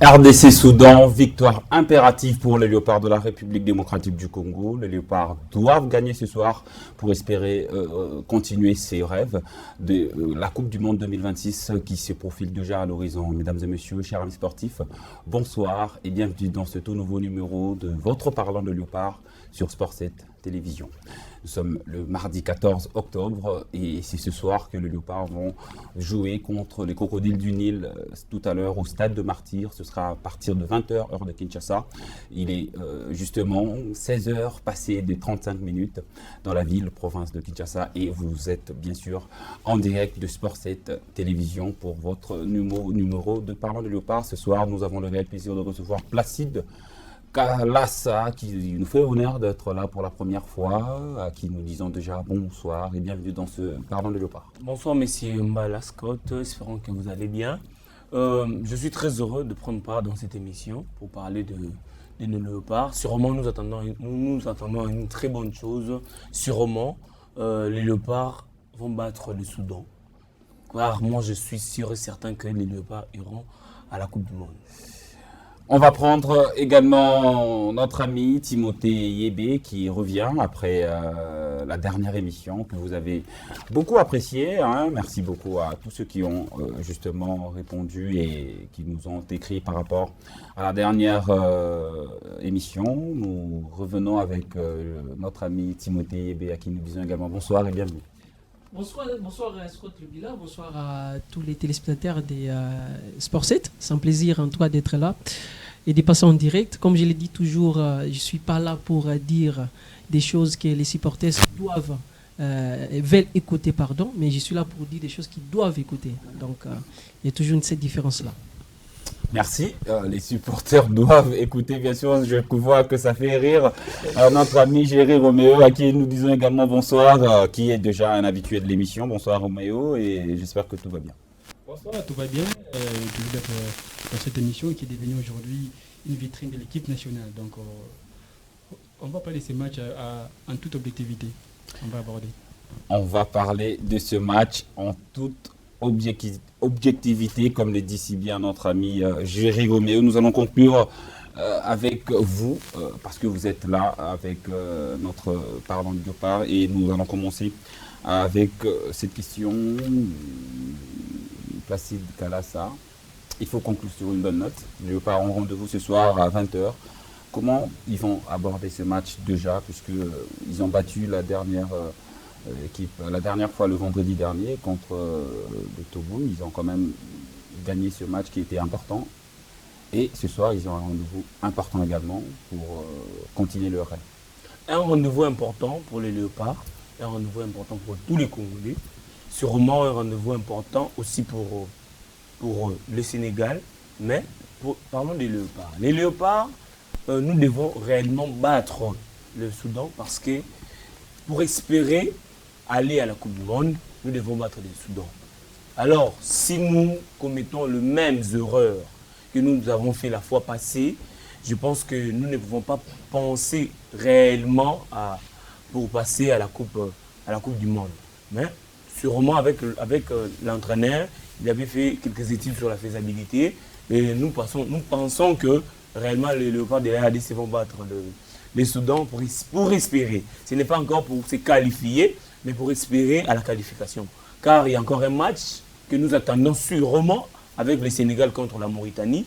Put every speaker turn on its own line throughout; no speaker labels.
RDC Soudan, victoire impérative pour les Léopards de la République démocratique du Congo. Les Léopards doivent gagner ce soir pour espérer continuer ses rêves de la Coupe du Monde 2026 qui se profile déjà à l'horizon. Mesdames et messieurs, chers amis sportifs, bonsoir et bienvenue dans ce tout nouveau numéro de votre parlant de Léopards sur Sport 7 Télévision. Nous sommes le mardi 14 octobre et c'est ce soir que les Léopards vont jouer contre les Crocodiles du Nil tout à l'heure au stade de Martyrs. Ce sera à partir de 20h heure de Kinshasa. Il est justement 16h passées de 35 minutes dans la ville, province de Kinshasa, et vous êtes bien sûr en direct de Sport 7 Télévision pour votre numéro de Parlant de Léopards. Ce soir, nous avons le réel plaisir de recevoir Placide Kalassa, qui nous fait honneur d'être là pour la première fois, à qui nous disons déjà bonsoir et bienvenue dans ce Parlant de Léopard.
Bonsoir messieurs Mbala Scott, espérons que vous allez bien. Je suis très heureux de prendre part dans cette émission pour parler de nos léopards. Sûrement nous attendons une très bonne chose. Sûrement les léopards vont battre le Soudan. Car moi je suis sûr et certain que les léopards iront à la Coupe du Monde.
On va prendre également notre ami Timothée Yébé qui revient après la dernière émission que vous avez beaucoup appréciée. Merci beaucoup à tous ceux qui ont justement répondu et qui nous ont écrit par rapport à la dernière émission. Nous revenons avec notre ami Timothée Yébé à qui nous disons également bonsoir et bienvenue.
Bonsoir à Scott Lubila, bonsoir à tous les téléspectateurs des Sport 7. C'est un plaisir en tout cas d'être là et de passer en direct. Comme je l'ai dit toujours, je ne suis pas là pour dire des choses que les supporters veulent écouter, mais je suis là pour dire des choses qu'ils doivent écouter. Donc il y a toujours cette différence-là.
Merci. Les supporters doivent écouter, bien sûr. Je vois que ça fait rire notre ami Géry Roméo, à qui nous disons également bonsoir, qui est déjà un habitué de l'émission. Bonsoir Roméo, et j'espère que tout va bien.
Bonsoir, tout va bien. Je vous d'être dans cette émission qui est devenue aujourd'hui une vitrine de l'équipe nationale. Donc, on va parler de ce match en toute objectivité.
On va parler de ce match en toute objectivité, comme le dit si bien notre ami Géry Roméo. Nous allons conclure avec vous, parce que vous êtes là avec notre Parlant de Léopard, et nous allons commencer avec cette question. Placide Kalassa, il faut conclure sur une bonne note. Les Léopards ont rendez-vous ce soir à 20h. Comment ils vont aborder ce match déjà, puisqu'ils ont battu la dernière équipe, la dernière fois le vendredi dernier contre le Togo. Ils ont quand même gagné ce match qui était important. Et ce soir, ils ont un rendez-vous important également pour continuer leur rêve.
Un rendez-vous important pour les Léopards, un rendez-vous important pour tous les Congolais. Sûrement un rendez-vous important aussi pour le Sénégal. Mais parlons des Léopards. Les Léopards, nous devons réellement battre le Soudan parce que pour espérer aller à la Coupe du Monde, nous devons battre le Soudan. Alors, si nous commettons les mêmes erreurs que nous avons fait la fois passée, je pense que nous ne pouvons pas penser réellement pour passer à la Coupe du Monde. Mais sûrement avec l'entraîneur, il avait fait quelques études sur la faisabilité et nous pensons que réellement les Léopards de la RDC vont battre le Soudan pour espérer. Ce n'est pas encore pour se qualifier, mais pour espérer à la qualification. Car il y a encore un match que nous attendons sûrement avec le Sénégal contre la Mauritanie.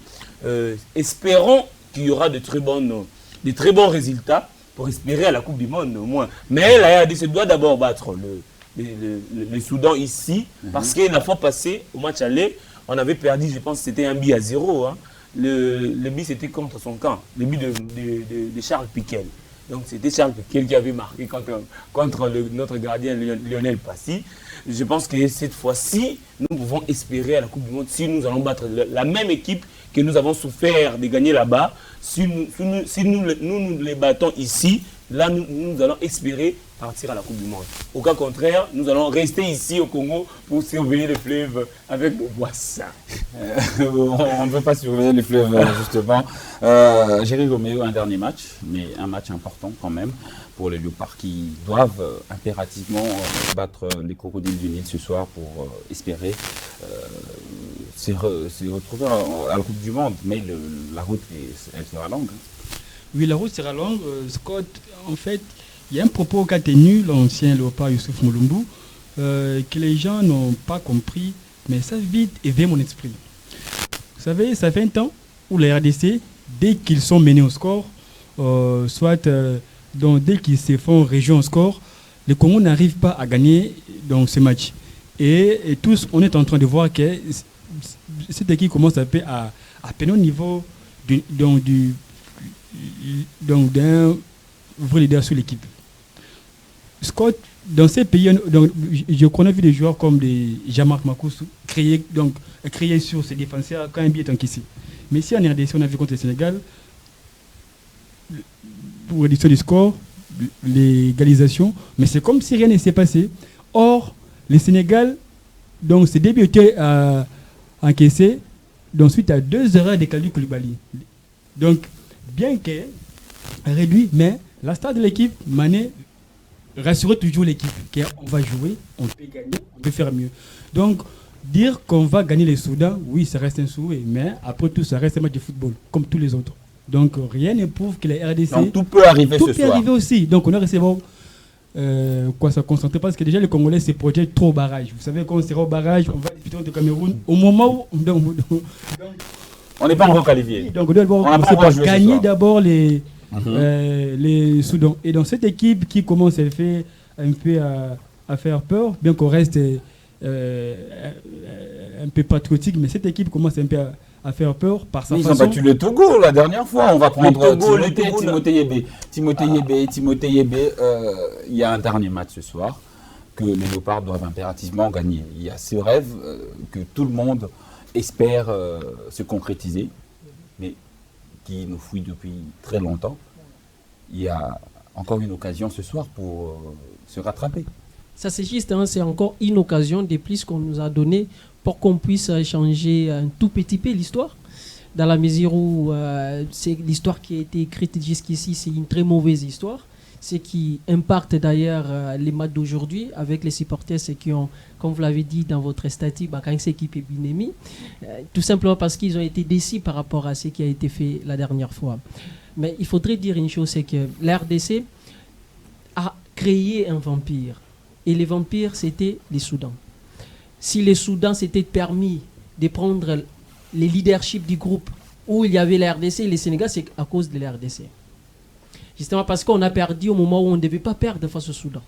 Espérons qu'il y aura de très bons résultats pour espérer à la Coupe du Monde au moins. Mais la RDC doit d'abord battre le Soudan ici, parce que la fois passée, au match aller, on avait perdu, je pense que c'était 1-0. Le but c'était contre son camp, le but de Charles Piquel. Donc c'était Charles Piquel qui avait marqué contre notre gardien Lionel Passy. Je pense que cette fois-ci, nous pouvons espérer à la Coupe du Monde si nous allons battre la même équipe que nous avons souffert de gagner là-bas. Si nous les battons ici, là nous allons espérer partir à la Coupe du Monde. Au cas contraire, nous allons rester ici au Congo pour surveiller les fleuves avec nos voisins.
On ne peut pas surveiller les fleuves, justement. Géry Roméo, un dernier match, mais un match important quand même pour les Léopards qui doivent impérativement battre les Crocodiles du Nil ce soir pour espérer s'est retrouvé à la Coupe du Monde, mais la route, elle sera longue.
Oui, la route sera longue. Scott, en fait, il y a un propos qu'a tenu l'ancien léopard Youssouf Moulumbu que les gens n'ont pas compris, mais ça a vite éveillé mon esprit. Vous savez, ça fait un temps où les RDC, dès qu'ils sont menés au score, dès qu'ils se font région au score, le Congo n'arrive pas à gagner dans ce match. Et tous, on est en train de voir que cette équipe commence à peiner au niveau d'un vrai leader sur l'équipe. Scott, dans ces pays, je connais vu des joueurs comme Jean-Marc Makoussou créés sur ses défenseurs quand un billet est encaissé. Mais si en RDC, on a vu contre le Sénégal, pour réduction du score, l'égalisation, mais c'est comme si rien ne s'est passé. Or, le Sénégal, donc, ses débuts étaient encaissés, donc suite à 2 erreurs de Kalidou Koulibaly. Donc, bien que réduit, mais la star de l'équipe, Mané, rassurait toujours l'équipe qu'on va jouer, on peut gagner, on peut faire mieux. Donc, dire qu'on va gagner les Soudan, oui, ça reste un souhait, mais après tout, ça reste un match de football, comme tous les autres. Donc, rien ne prouve que les RDC...
Donc, tout peut arriver ce soir.
Tout peut arriver aussi. Donc, on a resté bon. Se concentrer parce que déjà, les Congolais se projettent trop au barrage. Vous savez, quand on sera au barrage, on va discuter contre le Cameroun. Au moment où...
on n'est pas encore qualifié.
Donc, on doit commencer par gagner d'abord les Soudan. Et dans cette équipe qui commence à faire un peu à faire peur, bien qu'on reste un peu patriotique, mais cette équipe commence un peu à faire peur par sa façon.
Ils ont battu le Togo la dernière fois. On va prendre Timothée Yébé. Il y a un dernier match ce soir que les Léopards doivent impérativement gagner. Il y a ce rêve que tout le monde espère se concrétiser, mais qui nous fouille depuis très longtemps. Il y a encore une occasion ce soir pour se rattraper.
Ça c'est juste, hein, c'est encore une occasion de plus qu'on nous a donnée pour qu'on puisse changer un tout petit peu l'histoire, dans la mesure où c'est l'histoire qui a été écrite jusqu'ici, c'est une très mauvaise histoire. Ce qui impacte d'ailleurs les matchs d'aujourd'hui avec les supporters, c'est qui ont, comme vous l'avez dit dans votre statut, quand cette équipe est binémie, tout simplement parce qu'ils ont été déçus par rapport à ce qui a été fait la dernière fois. Mais il faudrait dire une chose, c'est que l'RDC a créé un vampire. Et les vampires, c'était les Soudans. Si les Soudans s'étaient permis de prendre les leaderships du groupe où il y avait la RDC et les Sénégal, c'est à cause de la RDC. Justement parce qu'on a perdu au moment où on ne devait pas perdre face au Soudan.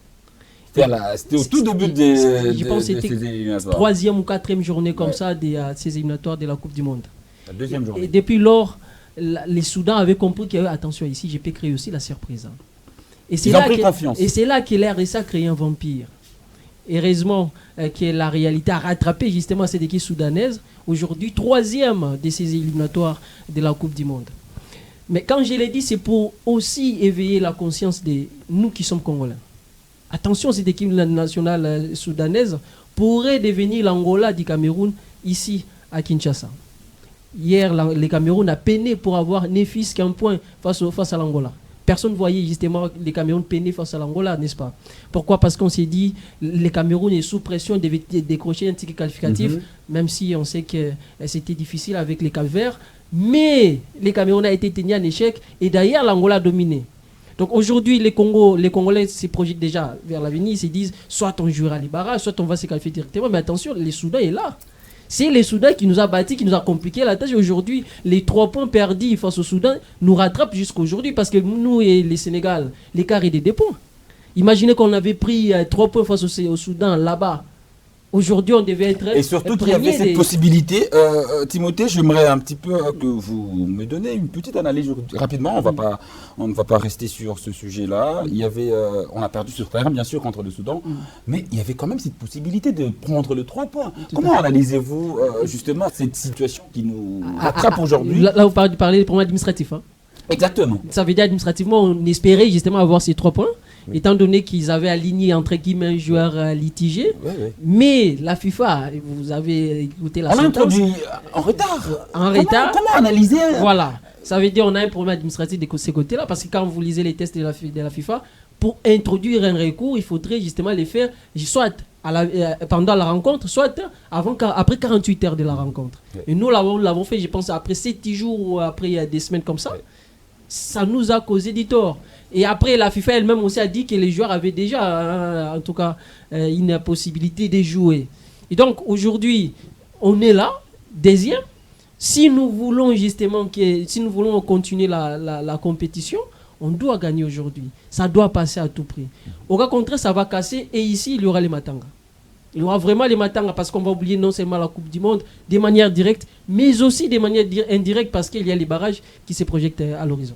C'était au tout début je
pense que c'était 3e ou 4e journée comme ça de ces éliminatoires de la Coupe du Monde.
La 2e journée.
Et depuis lors, les Soudans avaient compris que, attention ici, je peux créer aussi la surprise. Et c'est là que la RDC a créé un vampire. Heureusement que la réalité a rattrapé justement cette équipe soudanaise, aujourd'hui 3e de ces éliminatoires de la Coupe du Monde. Mais quand je l'ai dit, c'est pour aussi éveiller la conscience de nous qui sommes Congolais. Attention, cette équipe nationale soudanaise pourrait devenir l'Angola du Cameroun ici à Kinshasa. Hier, le Cameroun a peiné pour avoir ne fût-ce qu'un point face à l'Angola. Personne ne voyait justement les Cameroun peiner face à l'Angola, n'est-ce pas? Pourquoi? Parce qu'on s'est dit le Cameroun est sous pression de décrocher un ticket qualificatif, même si on sait que c'était difficile avec les Cap-Verts. Mais le Cameroun a été tenu en échec et d'ailleurs l'Angola a dominé. Donc aujourd'hui, les Congolais se projettent déjà vers l'avenir. Ils se disent soit on jouera les barrages, soit on va se qualifier directement. Mais attention, les Soudan est là. C'est les Soudan qui nous a battus, qui nous a compliqué la tâche. Aujourd'hui, les 3 points perdus face au Soudan nous rattrapent jusqu'à aujourd'hui parce que nous et les Sénégal, l'écart est de 2 points. Imaginez qu'on avait pris 3 points face au Soudan là-bas. Aujourd'hui, on devait être...
Et surtout qu'il y avait cette possibilité. Timothée, j'aimerais un petit peu que vous me donniez une petite analyse rapidement. On ne va pas rester sur ce sujet-là. Il y avait, on a perdu sur terrain, bien sûr, contre le Soudan. Mais il y avait quand même cette possibilité de prendre le 3 points. Comment analysez-vous justement cette situation qui nous rattrape aujourd'hui?
Là, vous parlez des problèmes administratifs. Hein.
Exactement.
Ça veut dire administrativement, on espérait justement avoir ces 3 points. Oui. Étant donné qu'ils avaient aligné entre guillemets un joueur litigé, mais la FIFA, vous avez écouté la sentence.
On l'a introduit en retard.
En retard.
Comment analyser
Voilà. Ça veut dire qu'on a un problème administratif de ces côtés-là, parce que quand vous lisez les tests de la FIFA, pour introduire un recours, il faudrait justement les faire soit pendant la rencontre, soit après 48 heures de la rencontre. Ouais. Et nous l'avons fait, je pense, après 7 jours ou après des semaines comme ça. Ouais. Ça nous a causé du tort. Et après, la FIFA elle-même aussi a dit que les joueurs avaient déjà, en tout cas, une possibilité de jouer. Et donc, aujourd'hui, on est là, deuxième. Si nous voulons justement continuer la compétition, on doit gagner aujourd'hui. Ça doit passer à tout prix. Au cas contraire, ça va casser. Et ici, il y aura les Matanga. Il y aura vraiment les Matanga parce qu'on va oublier non seulement la Coupe du Monde de manière directe, mais aussi de manière indirecte parce qu'il y a les barrages qui se projettent à l'horizon.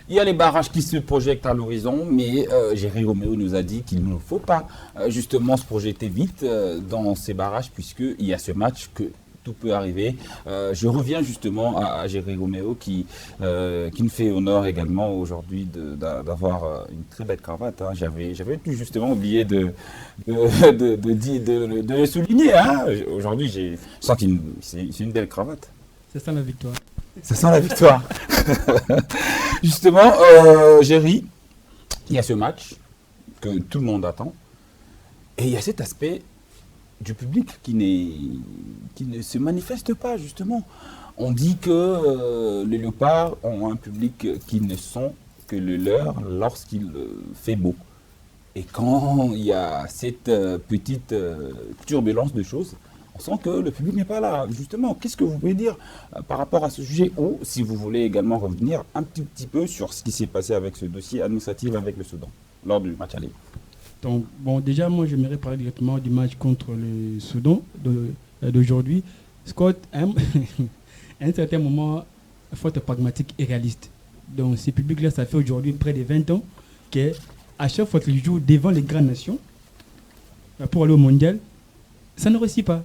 Il y a les barrages qui se projettent à l'horizon, mais Géry Roméo nous a dit qu'il ne faut pas justement se projeter vite dans ces barrages puisqu'il y a ce match que tout peut arriver. Je reviens justement à Géry Roméo qui nous fait honneur également aujourd'hui d'avoir une très belle cravate. Hein. J'avais justement oublié de le souligner. Hein. Aujourd'hui, je sens que c'est une belle cravate.
C'est ça la victoire.
Ça sent la victoire. Justement, Géry, il y a ce match que tout le monde attend. Et il y a cet aspect du public qui ne se manifeste pas, justement. On dit que les Léopards ont un public qui ne sont que le leur lorsqu'il fait beau. Et quand il y a cette petite turbulence de choses, on sent que le public n'est pas là. Justement, qu'est-ce que vous pouvez dire par rapport à ce sujet ou si vous voulez également revenir un petit peu sur ce qui s'est passé avec ce dossier administratif avec le Soudan lors du match aller.
Donc, bon, déjà, moi, j'aimerais parler directement du match contre le Soudan d'aujourd'hui. Scott aime, à un certain moment, il faut être pragmatique et réaliste. Donc, ce public-là, ça fait aujourd'hui près de 20 ans qu'à chaque fois qu'ils jouent devant les grandes nations pour aller au mondial, ça ne réussit pas.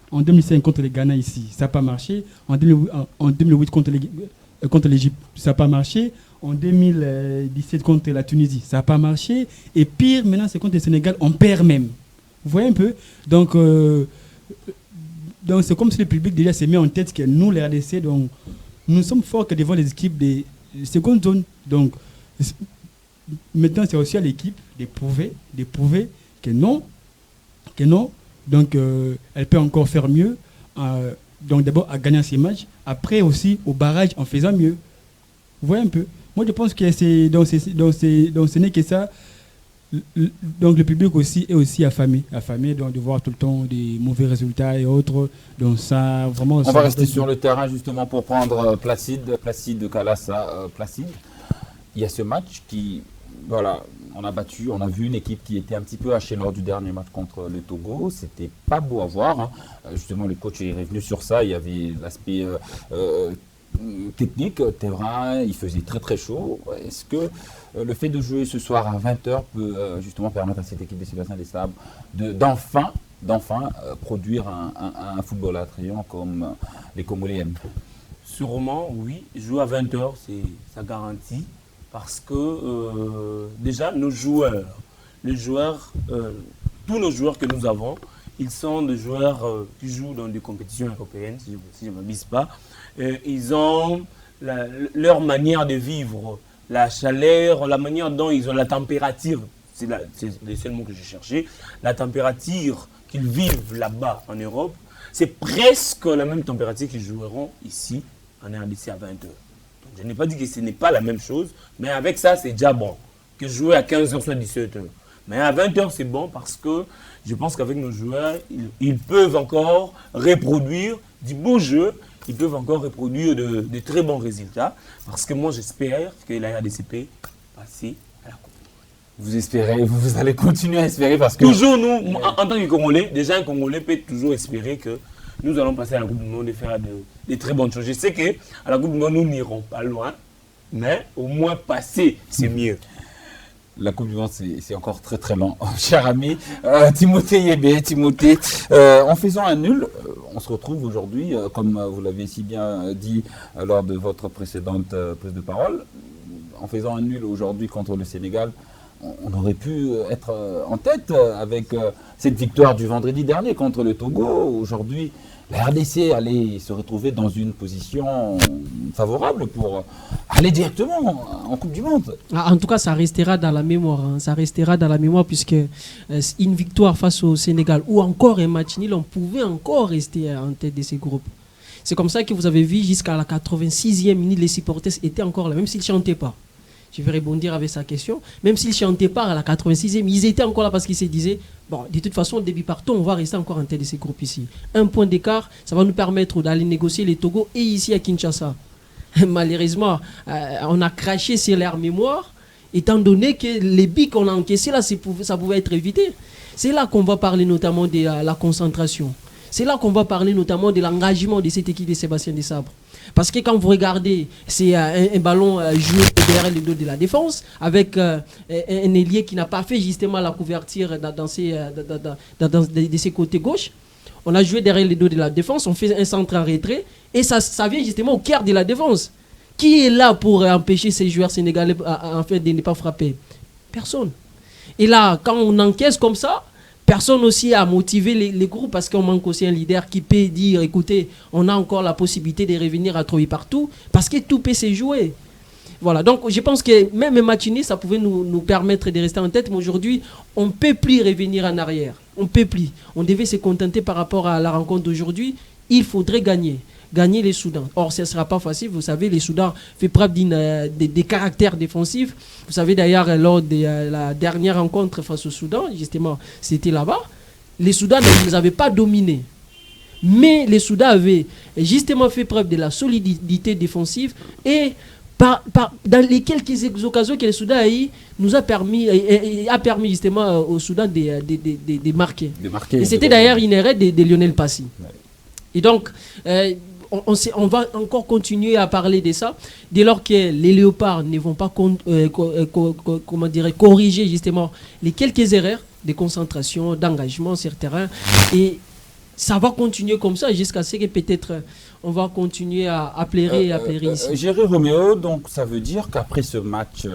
En 2005 contre les Ghana ici, ça n'a pas marché. En 2008 contre l'Égypte, ça n'a pas marché. En 2017 contre la Tunisie, ça n'a pas marché. Et pire, maintenant, c'est contre le Sénégal, on perd même. Vous voyez un peu ? Donc c'est comme si le public déjà s'est mis en tête que nous, les RDC, donc, nous sommes forts que devant les équipes des secondes zones. Donc, maintenant, c'est aussi à l'équipe de prouver que non. Donc, elle peut encore faire mieux. Donc, d'abord, à gagner ces matchs. Après, aussi, au barrage, en faisant mieux. Vous voyez un peu. Moi, je pense que ce n'est que ça. Donc, le public aussi est aussi affamé donc, de voir tout le temps des mauvais résultats et autres. Donc, ça, vraiment...
On va rester sur le terrain, justement, pour prendre Placide Kalassa. Placide, il y a ce match qui... Voilà, on a vu une équipe qui était un petit peu hachée lors du dernier match contre le Togo. C'était pas beau à voir. Hein. Justement, le coach est revenu sur ça. Il y avait l'aspect technique, terrain, il faisait très très chaud. Est-ce que le fait de jouer ce soir à 20h peut justement permettre à cette équipe de Sébastien Desabre d'enfin produire un football attrayant comme les Congolais aiment?
Sûrement, oui. Jouer à 20h, ça garantit. Parce que déjà, tous nos joueurs que nous avons, ils sont des joueurs qui jouent dans des compétitions européennes, si je ne m'abuse pas. Ils ont leur manière de vivre, la chaleur, la manière dont ils ont la température, c'est le seul mot que j'ai cherché, la température qu'ils vivent là-bas en Europe, c'est presque la même température qu'ils joueront ici en RDC à 20h. Je n'ai pas dit que ce n'est pas la même chose, mais avec ça, c'est déjà bon. Que jouer à 15h, soit 17h. Mais à 20h, c'est bon parce que je pense qu'avec nos joueurs, ils peuvent encore reproduire du beau jeu, ils peuvent encore reproduire de très bons résultats. Parce que moi, j'espère que la RDCP passer à la Coupe.
Vous espérez, vous allez continuer à espérer parce que...
Toujours, nous, en tant que Congolais, déjà un Congolais peut toujours espérer que nous allons passer à la Coupe du Monde et faire de très bonnes choses. Je sais qu'à la Coupe du Monde, nous n'irons pas loin, mais au moins passer, c'est mieux.
La Coupe du Monde, c'est encore très très long. Cher ami, Timothée Yébé, en faisant un nul, on se retrouve aujourd'hui, comme vous l'avez si bien dit lors de votre précédente prise de parole, en faisant un nul aujourd'hui contre le Sénégal, on aurait pu être en tête avec cette victoire du vendredi dernier contre le Togo. Aujourd'hui, la RDC allait se retrouver dans une position favorable pour aller directement en Coupe du Monde.
En tout cas, ça restera dans la mémoire. Ça restera dans la mémoire puisque une victoire face au Sénégal ou encore un match nul, on pouvait encore rester en tête de ces groupes. C'est comme ça que vous avez vu jusqu'à la 86e minute, les supporters étaient encore là, même s'ils ne chantaient pas. Je vais rebondir avec sa question. Même s'ils ne chantaient pas à la 86e, ils étaient encore là parce qu'ils se disaient, bon, de toute façon, début partout, on va rester encore en tête de ces groupes ici. Un point d'écart, ça va nous permettre d'aller négocier les Togo et ici à Kinshasa. Malheureusement, on a craché sur leur mémoire, étant donné que les billes qu'on a encaissés, là, ça pouvait être évité. C'est là qu'on va parler notamment de la concentration. C'est là qu'on va parler notamment de l'engagement de cette équipe de Sébastien Desabre. Parce que quand vous regardez, c'est un ballon joué derrière le dos de la défense, avec un ailier qui n'a pas fait justement la couverture de ses côtés gauche. On a joué derrière le dos de la défense, on fait un centre en retrait, et ça vient justement au cœur de la défense. Qui est là pour empêcher ces joueurs sénégalais en fait, de ne pas frapper? Personne. Et là, quand on encaisse comme ça, personne aussi a motivé les groupes parce qu'on manque aussi un leader qui peut dire, écoutez, on a encore la possibilité de revenir à trouver partout parce que tout peut se jouer. Voilà, donc je pense que même un match nul, ça pouvait nous permettre de rester en tête, mais aujourd'hui, on ne peut plus revenir en arrière. On ne peut plus. On devait se contenter par rapport à la rencontre d'aujourd'hui. Il faudrait gagner les Soudans. Or, ce ne sera pas facile. Vous savez, les Soudans font preuve des caractères défensifs. Vous savez d'ailleurs, lors de la dernière rencontre face au Soudan, justement, c'était là-bas, les Soudans ne les avaient pas dominés. Mais les Soudans avaient justement fait preuve de la solidité défensive et dans les quelques occasions que les Soudans a eu, nous a permis justement au Soudan de marquer. Et c'était d'ailleurs une erreur de Lionel Passy. Ouais. Et donc, on va encore continuer à parler de ça, dès lors que les léopards ne vont pas corriger justement les quelques erreurs de concentration, d'engagement sur le terrain. Et ça va continuer comme ça jusqu'à ce que peut-être on va continuer à plairer ici.
Géry Roméo, donc ça veut dire qu'après ce match,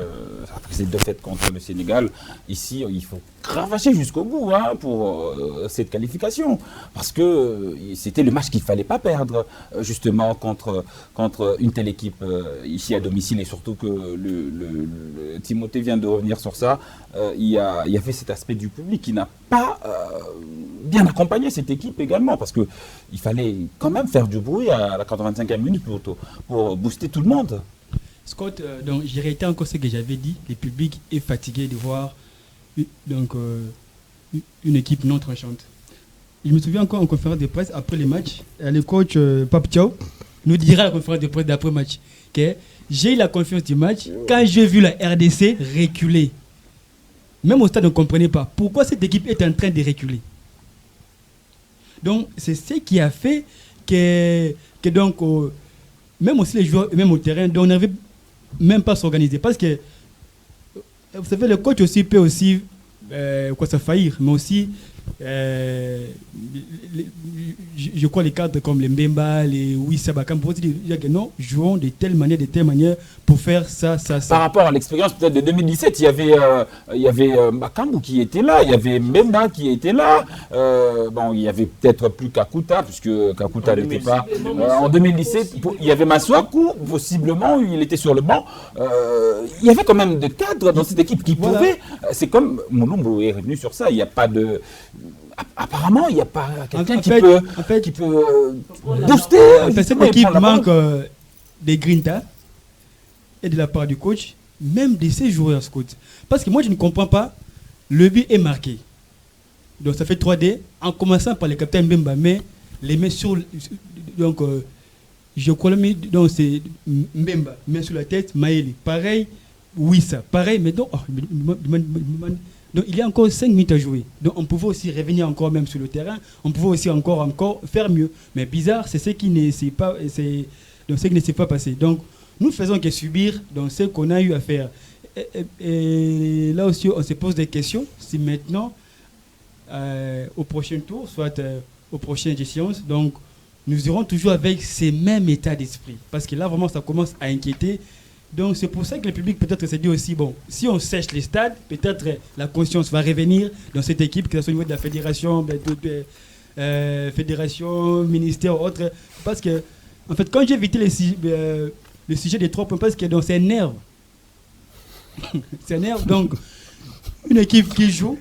après ces 2 défaites contre le Sénégal, ici il faut cravacher jusqu'au bout pour cette qualification. Parce que c'était le match qu'il ne fallait pas perdre, justement, contre une telle équipe ici à domicile. Et surtout que le Timothée vient de revenir sur ça. Il y avait cet aspect du public qui n'a pas bien accompagné cette équipe également. Parce qu'il fallait quand même faire du bruit à la 85e minute pour booster tout le monde.
Scott, donc j'ai réitéré encore ce que j'avais dit. Le public est fatigué de voir une équipe non tranchante. Je me souviens encore en conférence de presse après les matchs, le coach Pape Thiaw nous dira à la conférence de presse d'après match que j'ai eu la confiance du match quand j'ai vu la RDC reculer. Même au stade, on ne comprenait pas pourquoi cette équipe est en train de reculer. Donc, c'est ce qui a fait que donc, même aussi les joueurs, même au terrain, donc on n'avait même pas s'organiser. Parce que, vous savez, le coach aussi peut aussi ça faillir, mais aussi, je crois, les cadres comme les Mbemba, les Wissa Bakam, pour dire que non, jouons de telle manière pour faire ça.
Par rapport à l'expérience peut-être de 2017, il y avait Makambu qui était là, il y avait Mbemba qui était là. Il y avait peut-être plus Kakuta, puisque Kakuta n'était pas. En 2017, il y avait Masuaku, possiblement, il était sur le banc. Il y avait quand même des cadres dans cette équipe qui pouvaient. C'est comme Moulumbo est revenu sur ça, il n'y a pas de. Apparemment, il n'y a pas quelqu'un qui peut booster.
Cette équipe manque des grinta et de la part du coach, même de ses joueurs, Scott. Parce que moi, je ne comprends pas, le but est marqué. Donc, ça fait 3D, en commençant par le capitaine Mbemba, mais les mains sur... Donc, je crois donc c'est Mbemba, main sur la tête, Maëli. Pareil, Wissa. Pareil, mais donc... Donc il y a encore 5 minutes à jouer. Donc on pouvait aussi revenir encore même sur le terrain. On pouvait aussi encore faire mieux. Mais bizarre, c'est ce qui ne s'est pas passé. Donc nous faisons que subir donc, ce qu'on a eu à faire. Et là aussi, on se pose des questions. Si maintenant, au prochain tour, soit aux prochaines échéances, donc nous irons toujours avec ces mêmes états d'esprit. Parce que là, vraiment, ça commence à inquiéter. Donc c'est pour ça que le public peut-être s'est dit aussi, bon, si on sèche les stades, peut-être la conscience va revenir dans cette équipe, que ce soit au niveau de la fédération, fédération, ministère ou autre. Parce que, en fait, quand j'ai évité le sujet des 3 points, parce que c'est un nerf. C'est un nerf. Donc, une équipe qui joue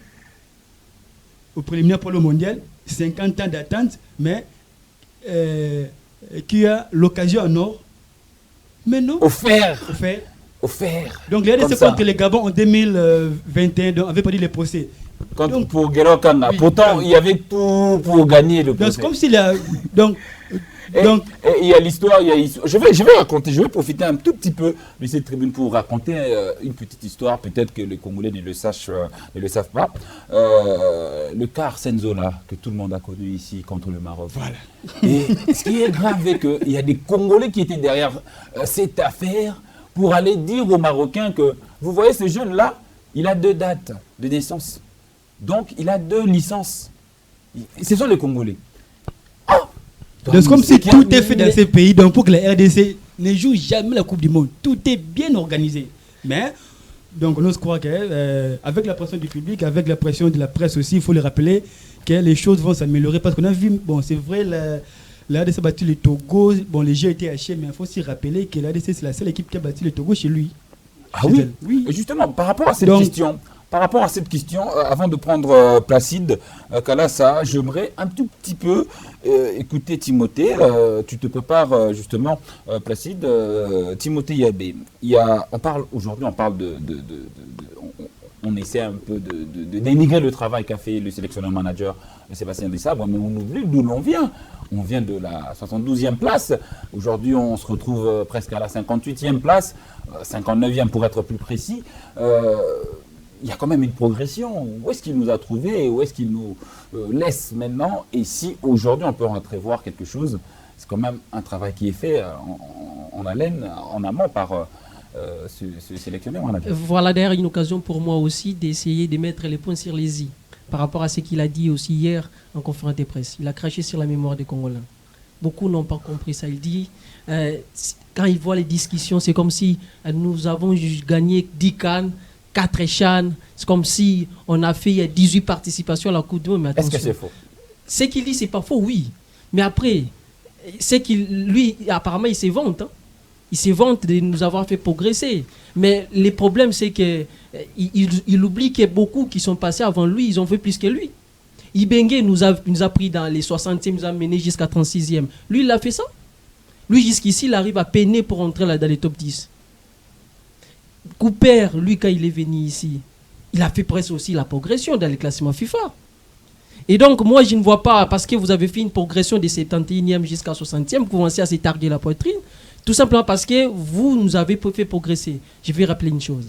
au préliminaire pour le mondial, 50 ans d'attente, mais qui a l'occasion en or. Mais non.
Offert.
Donc, les RDC contre les Gabon en 2021, donc, avait pas dit les procès.
Donc, pour Guélo Kanda. Oui, pourtant, il y avait tout pour gagner le procès.
Donc, comme s'il a. Donc,
et il y a l'histoire. Je vais raconter, je vais profiter un tout petit peu de cette tribune pour raconter une petite histoire. Peut-être que les Congolais ne le savent pas. Le cas Arsène Zola, que tout le monde a connu ici contre le Maroc.
Voilà.
Et ce qui est grave, c'est qu'il y a des Congolais qui étaient derrière cette affaire pour aller dire aux Marocains que, vous voyez, ce jeune-là, il a 2 dates de naissance. Donc, il a 2 licences. Ce sont les Congolais.
Donc, c'est comme si tout est fait dans ces pays, donc pour que la RDC ne joue jamais la Coupe du Monde. Tout est bien organisé. Mais, donc, on ose croire qu'avec la pression du public, avec la pression de la presse aussi, il faut le rappeler que les choses vont s'améliorer. Parce qu'on a vu, bon, c'est vrai, la RDC a battu le Togo. Bon, les jeux étaient hachés, mais il faut aussi rappeler que la RDC, c'est la seule équipe qui a battu le Togo chez lui.
Ah oui, oui. Et justement, par rapport à cette question, avant de prendre Placide Kalassa, j'aimerais un tout petit peu écouter Timothée. Tu te prépares justement, Placide. Timothée Yabé. On parle on essaie un peu de dénigrer le travail qu'a fait le sélectionneur manager Sébastien Desabre, mais on oublie d'où l'on vient. On vient de la 72e place. Aujourd'hui, on se retrouve presque à la 58e place, 59e pour être plus précis. Il y a quand même une progression. Où est-ce qu'il nous a trouvés? Où est-ce qu'il nous laisse maintenant? Et si aujourd'hui on peut entrevoir quelque chose, c'est quand même un travail qui est fait en haleine, en amont par ce sélectionneur.
Voilà d'ailleurs une occasion pour moi aussi d'essayer de mettre les points sur les i par rapport à ce qu'il a dit aussi hier en conférence de presse. Il a craché sur la mémoire des Congolais. Beaucoup n'ont pas compris ça. Il dit, quand il voit les discussions, c'est comme si nous avons gagné 10 cannes, 4 CHAN, c'est comme si on a fait 18 participations à la Coupe du Monde.
Est-ce que c'est faux?
Ce qu'il dit, c'est pas faux, oui. Mais après, lui, apparemment, il se vante. Hein. Il se vante de nous avoir fait progresser. Mais le problème, c'est qu'il oublie qu'il y a beaucoup qui sont passés avant lui, ils ont fait plus que lui. Ibengue nous a pris dans les 60e, nous a mené jusqu'à 36e. Lui, il a fait ça. Lui, jusqu'ici, il arrive à peiner pour entrer là dans les top 10. Cooper, lui, quand il est venu ici, il a fait presque aussi la progression dans les classements FIFA. Et donc, moi, je ne vois pas, parce que vous avez fait une progression de 71e jusqu'à 60e, vous commencez à se targuer la poitrine, tout simplement parce que vous nous avez fait progresser. Je vais rappeler une chose.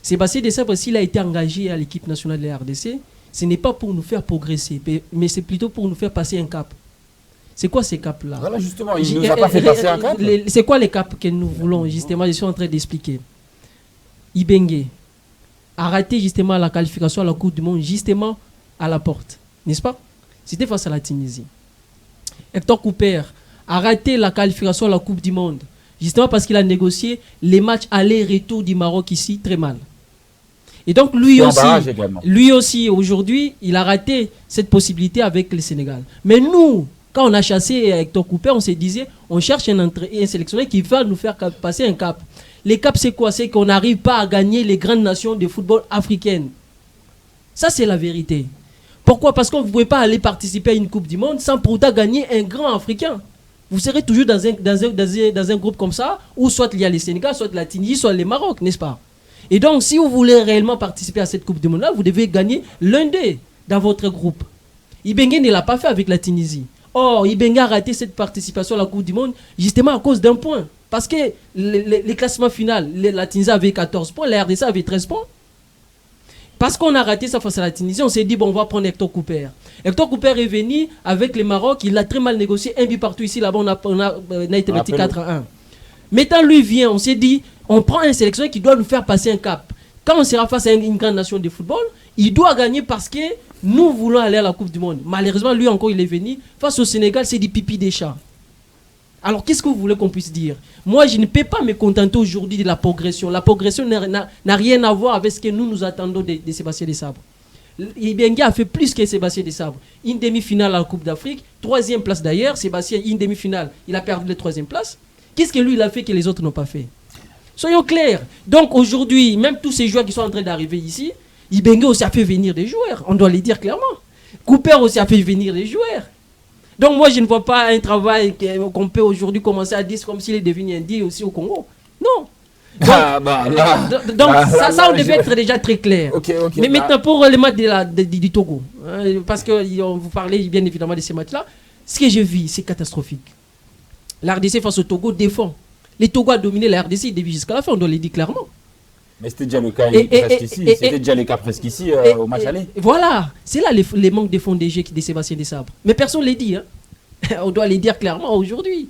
Sébastien Desabre, s'il a été engagé à l'équipe nationale de la RDC, ce n'est pas pour nous faire progresser, mais c'est plutôt pour nous faire passer un cap. C'est quoi ces caps-là?
Voilà, justement, il ne nous a pas fait passer un cap.
C'est quoi les caps que nous voulons, justement? Je suis en train d'expliquer. Ibengue a raté justement la qualification à la Coupe du Monde, justement à la porte, n'est-ce pas? C'était face à la Tunisie. Hector Cooper a raté la qualification à la Coupe du Monde, justement parce qu'il a négocié les matchs aller-retour du Maroc ici très mal. Et donc lui aussi aujourd'hui, il a raté cette possibilité avec le Sénégal. Mais nous, quand on a chassé Hector Cooper, on se disait, on cherche un sélectionneur qui va nous faire passer un cap. Les caps, c'est quoi? C'est qu'on n'arrive pas à gagner les grandes nations de football africaines. Ça, c'est la vérité. Pourquoi? Parce que vous ne pouvez pas aller participer à une Coupe du Monde sans pour autant gagner un grand Africain. Vous serez toujours dans un groupe comme ça, où soit il y a les Sénégal, soit la Tunisie, soit les Maroc, n'est-ce pas? Et donc, si vous voulez réellement participer à cette Coupe du Monde-là, vous devez gagner l'un d'eux dans votre groupe. Ibengue ne l'a pas fait avec la Tunisie. Or, Ibengue a raté cette participation à la Coupe du Monde justement à cause d'un point. Parce que les classements finaux, la Tunisie avait 14 points, la RDC avait 13 points. Parce qu'on a raté ça face à la Tunisie, on s'est dit, bon, on va prendre Hector Cooper. Hector Cooper est venu avec le Maroc, il a très mal négocié, un but partout ici, là-bas, on a été battu 4-1. Maintenant, lui vient, on s'est dit, on prend un sélectionneur qui doit nous faire passer un cap. Quand on sera face à une grande nation de football, il doit gagner parce que nous voulons aller à la Coupe du Monde. Malheureusement, lui encore, il est venu. Face au Sénégal, c'est du pipi des chats. Alors, qu'est-ce que vous voulez qu'on puisse dire? Moi, je ne peux pas me contenter aujourd'hui de la progression. La progression n'a rien à voir avec ce que nous attendons de Sébastien Desabre. Ibenge a fait plus que Sébastien Desabre. Une demi-finale à la Coupe d'Afrique, 3e place d'ailleurs. Sébastien, une demi-finale, il a perdu la 3e place. Qu'est-ce que lui, il a fait que les autres n'ont pas fait? Soyons clairs. Donc, aujourd'hui, même tous ces joueurs qui sont en train d'arriver ici, Ibenge aussi a fait venir des joueurs. On doit les dire clairement. Cooper aussi a fait venir des joueurs. Donc moi, je ne vois pas un travail qu'on peut aujourd'hui commencer à dire comme s'il est devenu indien aussi au Congo. Non. Donc, ça, on devait être déjà très clair. Mais maintenant, pour les matchs du Togo, parce que vous parlez bien évidemment de ces matchs-là, ce que j'ai vu, c'est catastrophique. La RDC face au Togo défend. Les Togo a dominé la RDC depuis jusqu'à la fin, on doit le dire clairement.
Mais c'était déjà le cas presque ici, au match aller.
Voilà, c'est là les manques de fonds DG de Sébastien Desabre. Mais personne ne les dit. Hein. On doit les dire clairement aujourd'hui.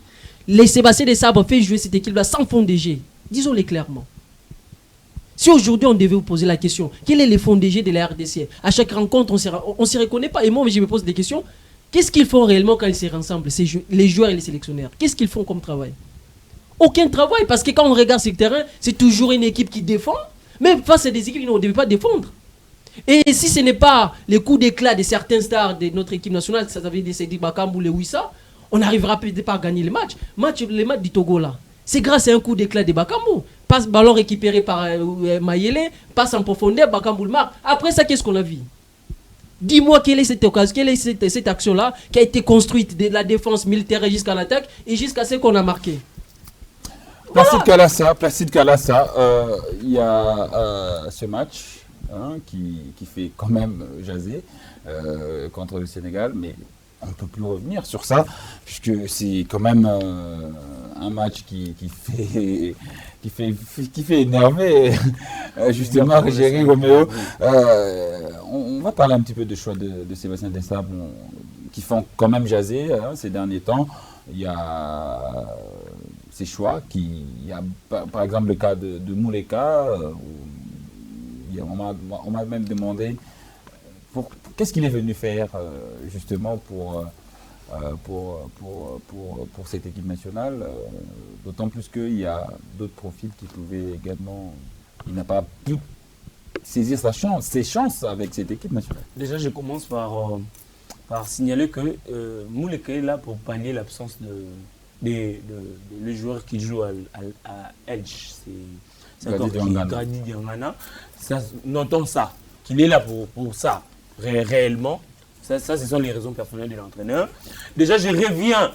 Les Sébastien Desabre fait jouer cette équipe-là sans fonds DG. Disons-les clairement. Si aujourd'hui on devait vous poser la question, quel est le fonds DG de la RDC? À chaque rencontre, on ne se reconnaît pas. Et moi, je me pose des questions. Qu'est-ce qu'ils font réellement quand ils se rassemblent, les joueurs et les sélectionneurs? Qu'est-ce qu'ils font comme travail? Aucun travail, parce que quand on regarde sur le terrain, c'est toujours une équipe qui défend. Même face à des équipes qui ne devaient pas défendre. Et si ce n'est pas les coups d'éclat de certains stars de notre équipe nationale, ça veut dire Cédric Bakambu, les Wissa, on n'arrivera peut-être pas à gagner les matchs. Les matchs du Togo là, c'est grâce à un coup d'éclat de Bakambu. Passe ballon récupéré par Mayele, passe en profondeur, Bakambu le marque. Après ça, qu'est-ce qu'on a vu? Dis-moi quelle est cette occasion, quelle est cette action-là qui a été construite de la défense militaire jusqu'à l'attaque et jusqu'à ce qu'on a marqué.
Placide Kalassa, il y a ce match qui fait quand même jaser contre le Sénégal, mais on ne peut plus revenir sur ça, puisque c'est quand même un match qui fait énerver justement Régéry Roméo. On va parler un petit peu de choix de Sébastien Desabre qui font quand même jaser ces derniers temps. Il y a ces choix il y a par exemple le cas de Mouleka, on m'a même demandé qu'est-ce qu'il est venu faire justement pour cette équipe nationale, d'autant plus qu'il y a d'autres profils qui pouvaient également, il n'a pas pu saisir ses chances avec cette équipe nationale.
Déjà, je commence par signaler que Mouleka est là pour pallier l'absence le joueur qui joue à Elche, c'est encore Grady Diangana. On entend ça, qu'il est là pour ça, réellement. Ça, ce sont les raisons personnelles de l'entraîneur. Déjà, je reviens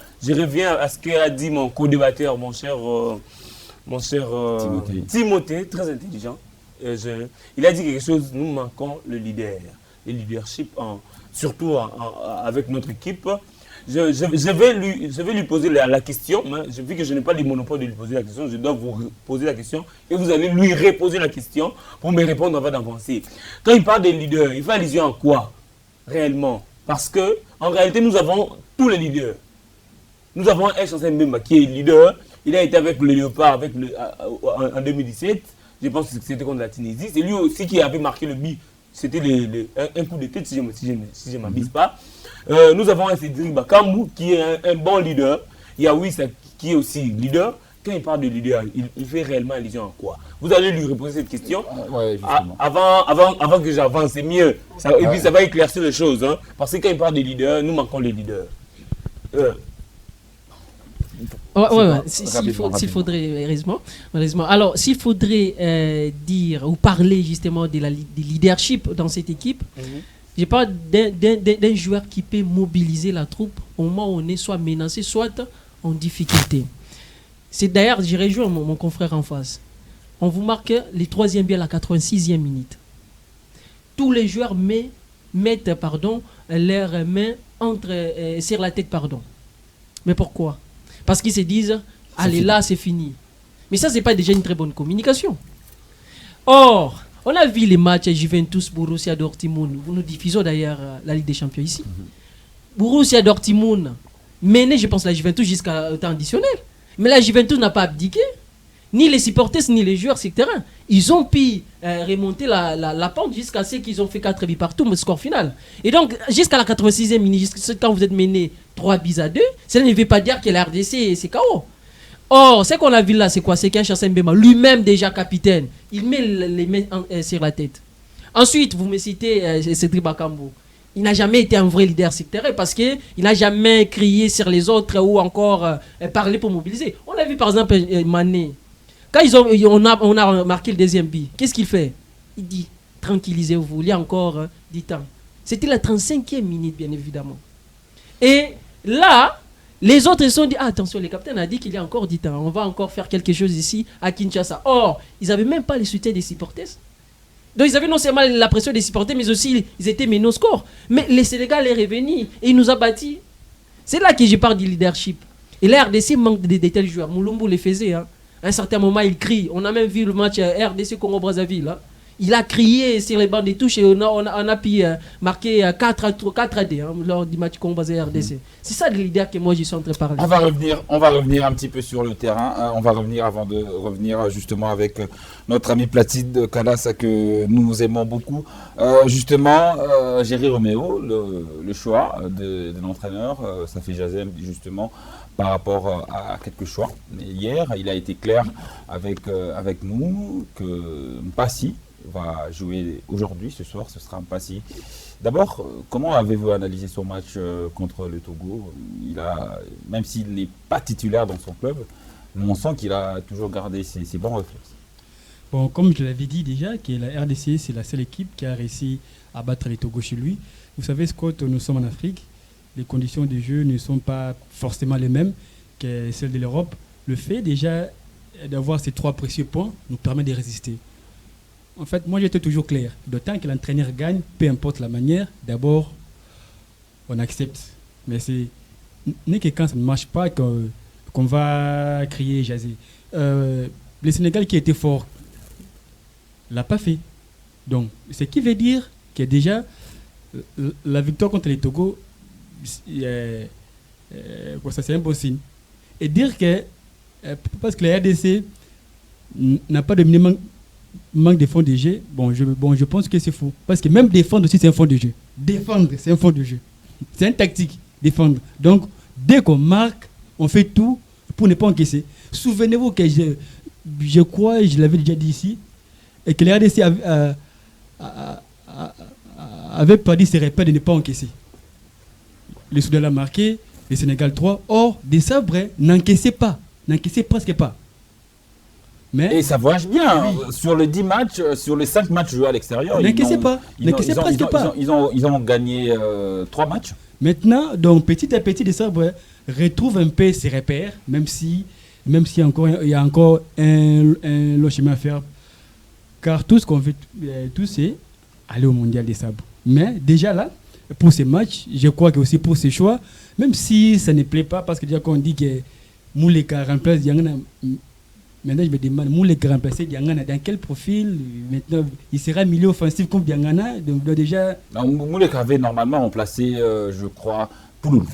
à ce qu'a dit mon co-débatteur, mon cher Timothée, très intelligent. Il a dit quelque chose, nous manquons le leadership, surtout avec notre équipe. Je vais lui poser la question, hein. Vu que je n'ai pas le monopole de lui poser la question, je dois vous poser la question et vous allez lui reposer la question pour me répondre avant d'avancer. Quand il parle des leaders, il fait allusion à quoi réellement? Parce que en réalité, nous avons tous les leaders. Nous avons El Chancel Mbemba qui est leader. Il a été avec le Léopard en 2017. Je pense que c'était contre la Tunisie. C'est lui aussi qui avait marqué le but. C'était un coup de tête, si je ne m'abuse pas. Nous avons un Cédric Bakambu qui est un bon leader. Il y a Wissa qui est aussi leader. Quand il parle de leader, il fait réellement allusion à quoi? Vous allez lui reposer cette question avant que j'avance, c'est mieux. Et puis ça va éclaircir les choses. Hein, parce que quand il parle de leader, nous manquons les leaders.
S'il faudrait, heureusement. Alors, s'il faudrait dire ou parler justement de leadership dans cette équipe, je parle d'un joueur qui peut mobiliser la troupe au moment où on est soit menacé, soit en difficulté. C'est d'ailleurs, j'ai rejoint mon confrère en face. On vous marque les 3e buts à la 86e minute. Tous les joueurs mettent leurs mains sur la tête. Mais pourquoi? Parce qu'ils se disent, allez là, c'est fini. Mais ça, ce n'est pas déjà une très bonne communication. Or, on a vu les matchs Juventus, Borussia Dortmund. Nous diffusons d'ailleurs la Ligue des Champions ici. Borussia Dortmund menait, je pense, la Juventus jusqu'à temps additionnel. Mais la Juventus n'a pas abdiqué. Ni les supporters, ni les joueurs sur le terrain. Ils ont pu remonter la pente jusqu'à ce qu'ils ont fait 4 buts partout, mais score final. Et donc, jusqu'à la 86e minute, quand vous êtes mené 3-2, cela ne veut pas dire que la RDC c'est KO. Or, ce qu'on a vu là, c'est quoi? C'est qu'un Chassem Bema, lui-même déjà capitaine, il met les mains sur la tête. Ensuite, vous me citez Cédric Bakambu. Il n'a jamais été un vrai leader sectaire parce qu'il n'a jamais crié sur les autres ou encore parlé pour mobiliser. On a vu par exemple Mané. Quand on a marqué le deuxième but, qu'est-ce qu'il fait? Il dit, tranquillisez-vous, il y a encore 10 ans. C'était la 35e minute, bien évidemment. Et là, les autres se sont dit, attention, le capitaine a dit qu'il y a encore 10 ans, on va encore faire quelque chose ici à Kinshasa. Or, ils n'avaient même pas le soutien des supporters. Donc ils avaient non seulement la pression des supporters, mais aussi ils étaient menés au score. Mais le Sénégal est revenu et il nous a battus. C'est là que je parle du leadership. Et la RDC manque de tels joueurs. Moulumbu le faisait. À un certain moment, il crie. On a même vu le match RDC Congo-Brazzaville. Il a crié sur les bancs des touches et on a pu marquer 4-2 lors du match Congo-Brazzaville-RDC. C'est ça le leader que moi je suis en train de parler.
On va revenir un petit peu sur le terrain. On va revenir avant de revenir justement avec notre ami Platide Kalassa que nous aimons beaucoup. Justement, Jerry Roméo, le choix de l'entraîneur, ça fait jaser justement par rapport à quelques choix. Mais hier, il a été clair avec nous que Mpassi va jouer aujourd'hui, ce soir, ce sera Mpassi. D'abord, comment avez-vous analysé son match contre le Togo? Même s'il n'est pas titulaire dans son club, on sent qu'il a toujours gardé ses bons réflexes.
Bon, comme je l'avais dit déjà, que la RDC, c'est la seule équipe qui a réussi à battre les Togo chez lui. Vous savez, Scott, nous sommes en Afrique. Les conditions de jeu ne sont pas forcément les mêmes que celles de l'Europe. Le fait déjà d'avoir ces 3 précieux points nous permet de résister. En fait, moi j'étais toujours clair. D'autant que l'entraîneur gagne, peu importe la manière, d'abord, on accepte. Mais c'est n'est que quand ça ne marche pas qu'on va crier, jaser. Le Sénégal qui était fort ne l'a pas fait. Donc, ce qui veut dire que déjà, la victoire contre les Togo, c'est un bon signe. Et dire que, parce que la RDC n'a pas dominé manque de fond de jeu, je pense que c'est faux. Parce que même défendre aussi, c'est un fond de jeu. Défendre, c'est un fond de jeu. C'est une tactique, défendre. Donc, dès qu'on marque, on fait tout pour ne pas encaisser. Souvenez-vous que je crois, je l'avais déjà dit ici, et que la RDC avait perdu ses repères de ne pas encaisser. Le Soudan l'a marqué, le Sénégal 3. Or, des sabres n'encaissaient presque pas.
Et ça voyage bien. Oui. Sur les 10 matchs, sur les 5 matchs joués à l'extérieur,
n'encaissaient pas.
Ils ont gagné 3 matchs.
Maintenant, donc petit à petit, les sabres retrouvent un peu ses repères, même si il y a encore un long chemin à faire. Car tout ce qu'on veut, c'est aller au mondial des sabres. Mais déjà là, pour ces matchs, je crois que aussi pour ces choix, même si ça ne plaît pas, parce que déjà qu'on dit que Mouleka remplace Diangana, maintenant je me demande, Mouleka remplacer Diangana, dans quel profil? Maintenant, il sera milieu offensif comme Diangana, donc déjà...
Mouleka avait normalement remplacé, je crois, Pouloulou.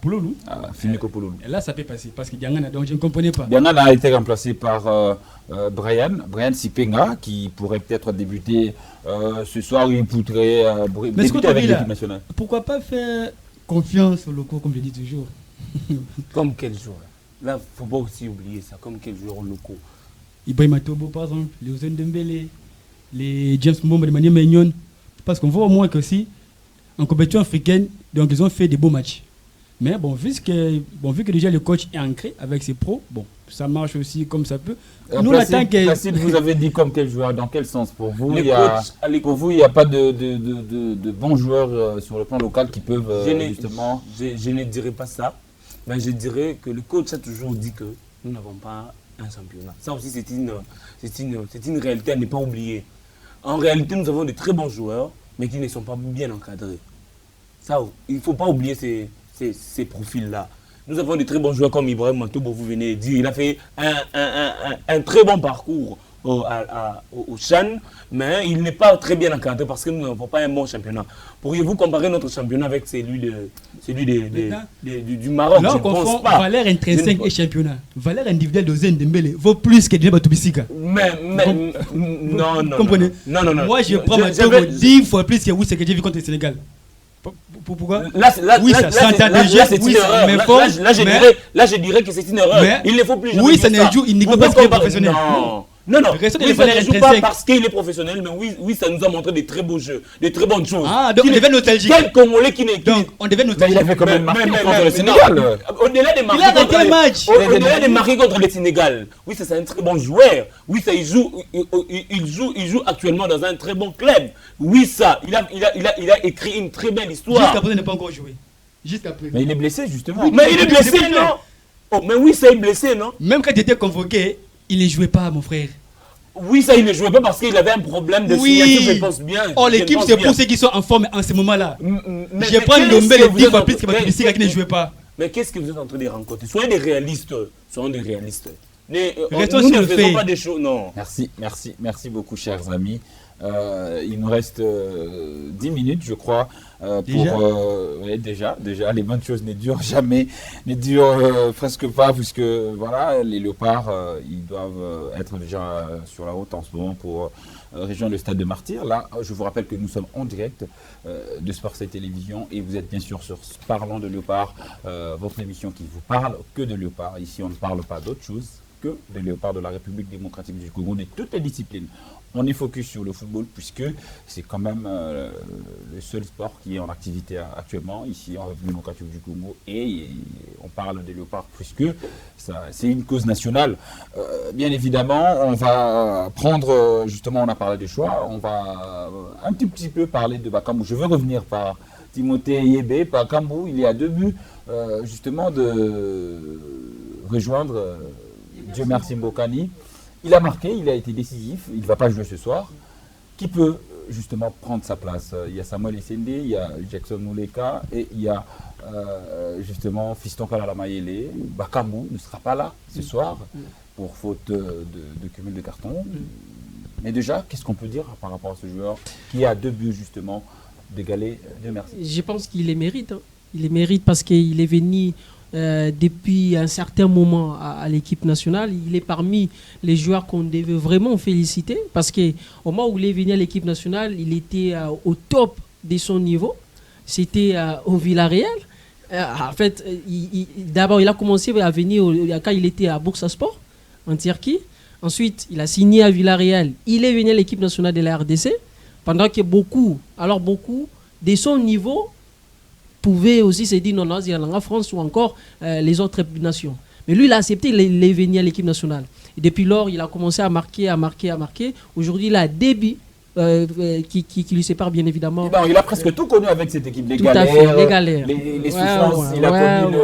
Pouloulou.
Fumiko Pouloulou.
Et là, ça peut passer, parce que Diangana, donc je ne comprenais pas.
Diangana a été remplacé par Brian Sipenga, qui pourrait peut-être débuter ce soir, il pourrait débuter avec l'équipe nationale.
Pourquoi pas faire confiance aux locaux, comme je dis toujours?
Comme quel joueur? Là, il ne faut pas aussi oublier ça, comme quel joueur locaux?
Ibrahima Tobo, par exemple, les Ousseyn Dembélé, les James Mbomba de manière mignonne. Parce qu'on voit au moins que si, en compétition africaine, donc ils ont fait des beaux matchs. Mais vu que déjà le coach est ancré avec ses pros, ça marche aussi comme ça peut.
Nous, Placide, vous avez dit comme quel joueur, dans quel sens pour vous? Il n'y a pas de bons joueurs sur le plan local qui peuvent justement...
Je ne dirais pas ça, mais je dirais que le coach a toujours dit que nous n'avons pas un championnat. Ça aussi, c'est une réalité à ne pas oublier. En réalité, nous avons de très bons joueurs, mais qui ne sont pas bien encadrés. Ça, il ne faut pas oublier ces profils-là. Nous avons de très bons joueurs comme Ibrahim Mantoubo, vous venez de dire. Il a fait un très bon parcours au Chan, mais il n'est pas très bien encadré parce que nous n'avons pas un bon championnat. Pourriez-vous comparer notre championnat avec celui du Maroc?
Là, on confond valeur intrinsèque et championnat. Valeur individuelle d'Ousseyn Dembélé vaut plus que Djeba Toubissika.
Non.
Comprenez?
Non.
Moi, je prends ma 10 fois plus que vous, ce que j'ai vu contre le Sénégal. Pourquoi?
Oui, c'est une erreur. Là, je dirais que c'est une erreur. Il ne faut plus jamais.
Oui, ça ne joue uniquement parce qu'il est professionnel.
Non.
Oui,
ça ne joue pas parce qu'il est professionnel, mais oui, ça nous a montré des très beaux jeux, des très bonnes choses.
Ah, donc on devait nostalgique.
Quel Congolais qui n'est.
Donc on devait nostalgique.
Il avait quand même marqué contre le Sénégal. Au-delà des marqués contre le Sénégal. Oui, c'est un très bon joueur. Oui, ça, il joue actuellement dans un très bon club. Oui, ça, il a écrit une très belle histoire.
Jusqu'à présent, il n'a pas encore joué.
Mais il est blessé, justement. Mais il est blessé, non? Oh, mais oui, ça, il est blessé, non?
Même quand il était convoqué, il ne jouait pas, mon frère.
Oui, ça, il ne jouait pas parce qu'il avait un problème de signature, je pense bien.
Oh, l'équipe, c'est pour ceux qui sont en forme en ce moment-là. Je prends Ndombé les 10 fois plus que Matuidi qui ne jouait pas.
Mais qu'est-ce que vous êtes en train de rencontrer? Soyez des réalistes. Nous
Restons sur
ne
le
faisons
fait.
pas des choses, non.
Merci beaucoup, chers amis. Il nous reste 10 minutes, je crois, déjà, les bonnes choses ne durent jamais, ne durent presque pas, puisque voilà, les Léopards, ils doivent être déjà sur la route en ce moment pour rejoindre le stade de Martyrs. Là, je vous rappelle que nous sommes en direct de Sport 7 Télévision et vous êtes bien sûr sur Parlons de Léopards, votre émission qui vous parle que de Léopards. Ici, on ne parle pas d'autre chose que de Léopards de la République démocratique du Congo, de toutes les disciplines. On est focus sur le football puisque c'est quand même le seul sport qui est en activité actuellement ici en République démocratique du Congo et on parle des Léopards puisque c'est une cause nationale. Bien évidemment, on va prendre, justement on a parlé des choix, on va un petit peu parler de Bakambu. Je veux revenir par Timothée Yébé, Bakambu, il y a 2 buts justement de rejoindre Dieu merci Mbokani. Il a marqué, il a été décisif, il ne va pas jouer ce soir. Qui peut justement prendre sa place? Il y a Samuel Essende, il y a Jackson Muleka et il y a justement Fiston Kalala Mayele. Bakambu ne sera pas là ce soir pour faute de cumul de cartons. Mais déjà, qu'est-ce qu'on peut dire par rapport à ce joueur qui a 2 buts justement d'égaler Dieu merci?
Je pense qu'il les mérite. Il les mérite parce qu'il est venu depuis un certain moment à l'équipe nationale. Il est parmi les joueurs qu'on devait vraiment féliciter parce qu'au moment où il est venu à l'équipe nationale, il était au top de son niveau. C'était au Villarreal. En fait, d'abord, il a commencé à venir quand il était à Bursaspor en Turquie. Ensuite, il a signé à Villarreal. Il est venu à l'équipe nationale de la RDC pendant que beaucoup de son niveau pouvaient aussi se dire non, il y a la France ou encore les autres nations. Mais lui, il a accepté, il est venu à l'équipe nationale. Et depuis lors, il a commencé à marquer. Aujourd'hui, il a un début qui lui sépare bien évidemment.
Non, il a presque tout connu avec cette équipe. Les
galères.
Les souffrances, il a connu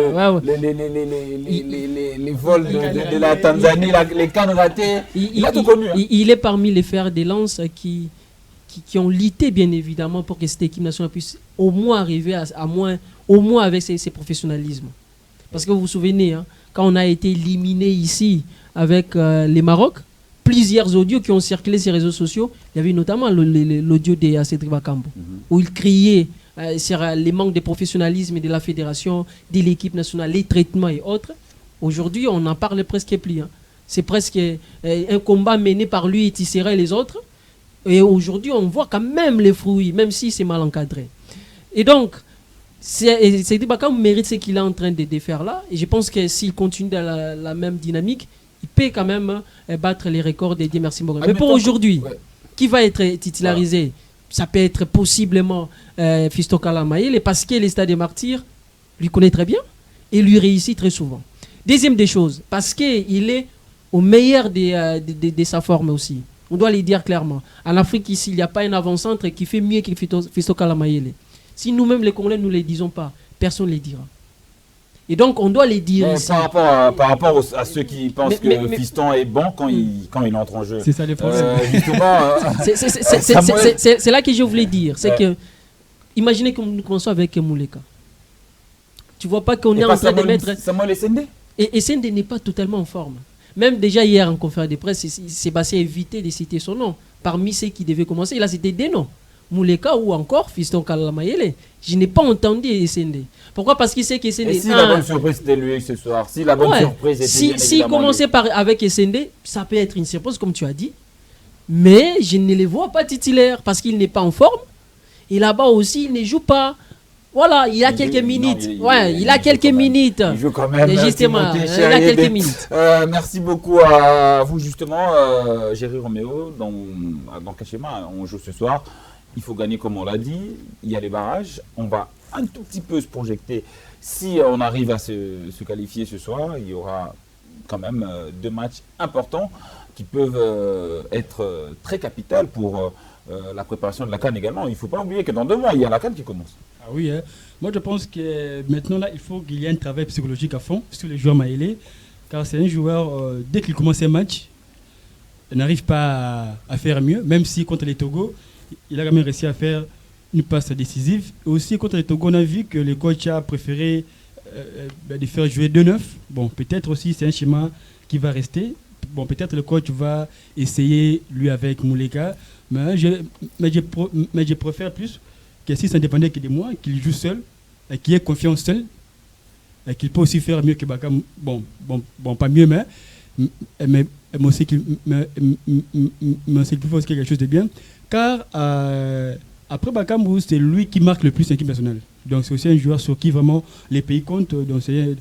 les vols de la Tanzanie, les cannes ratées. Il a tout connu.
Il est parmi les fers des lances qui ont lutté bien évidemment pour que cette équipe nationale puisse au moins arriver au moins avec ses professionnalismes. Parce que vous vous souvenez, hein, quand on a été éliminé ici avec les Maroc, plusieurs audios qui ont circulé sur les réseaux sociaux, il y avait notamment l'audio de Cédric Bakambu, où il criait sur les manques de professionnalisme de la fédération, de l'équipe nationale, les traitements et autres. Aujourd'hui, on n'en parle presque plus. Hein. C'est presque un combat mené par lui et Tissera et les autres. Et aujourd'hui, on voit quand même les fruits, même si c'est mal encadré. Et donc, Cédric Bakambu mérite ce qu'il est en train de faire là. Et je pense que s'il continue dans la même dynamique, il peut quand même battre les records des Merci Mbokani. Mais pour aujourd'hui, qui va être titularisé? Ça peut être possiblement Fiston Kalala Mayele parce que les Stades des Martyrs lui connaît très bien et lui réussit très souvent. Deuxième des choses, parce qu'il est au meilleur de sa forme aussi. On doit le dire clairement. En Afrique, ici, il n'y a pas un avant-centre qui fait mieux que Fiston Kalala Mayele. Si nous-mêmes, les Congolais, nous ne le disons pas, personne ne le dira. Et donc, on doit les dire ici.
Par rapport à ceux qui pensent que Fiston est bon quand il entre en jeu.
C'est ça les problèmes.
C'est là que je voulais dire. C'est que, imaginez que nous commençons avec Muleka. Tu ne vois pas qu'on est en train de mettre...
Samuel Essende.
Et Essende n'est pas totalement en forme. Même déjà hier en conférence de presse, Sébastien a évité de citer son nom. Parmi ceux qui devaient commencer, il a cité des noms. Muleka ou encore Fiston Kalala Mayele. Je n'ai pas entendu Essende. Pourquoi? Parce qu'il sait qu'Essende...
Et si la bonne surprise c'était lui ce soir? Si la bonne surprise était
s'il commençait avec Essende, ça peut être une surprise comme tu as dit. Mais je ne les vois pas titulaires parce qu'il n'est pas en forme. Et là-bas aussi, il ne joue pas. Voilà, il a quelques minutes. Il a quelques minutes.
Il joue quand même.
Justement, il a quelques minutes.
Merci beaucoup à vous, justement, Géry Roméo. Dans Kachema, on joue ce soir. Il faut gagner, comme on l'a dit. Il y a les barrages. On va un tout petit peu se projeter. Si on arrive à se qualifier ce soir, il y aura quand même 2 matchs importants qui peuvent être très capitaux pour la préparation de la CAN également. Il ne faut pas oublier que dans 2 mois, il y a la CAN qui commence.
Ah oui, hein. Moi je pense que maintenant là, il faut qu'il y ait un travail psychologique à fond sur le joueur Maélé, car c'est un joueur, dès qu'il commence un match, il n'arrive pas à faire mieux, même si contre les Togo, il a quand même réussi à faire une passe décisive. Et aussi contre les Togo, on a vu que le coach a préféré de faire jouer 2-9. Bon, peut-être aussi c'est un schéma qui va rester. Bon, peut-être le coach va essayer lui avec Mouléka, mais je préfère plus que si ça dépendait que de moi, qu'il joue seul, et qu'il ait confiance seul, et qu'il peut aussi faire mieux que Bakam. Bon, pas mieux, mais aussi qu'il peut faire quelque chose de bien. Car après Bakam, c'est lui qui marque le plus l'équipe nationale. Donc c'est aussi un joueur sur qui vraiment les pays comptent. Donc c'est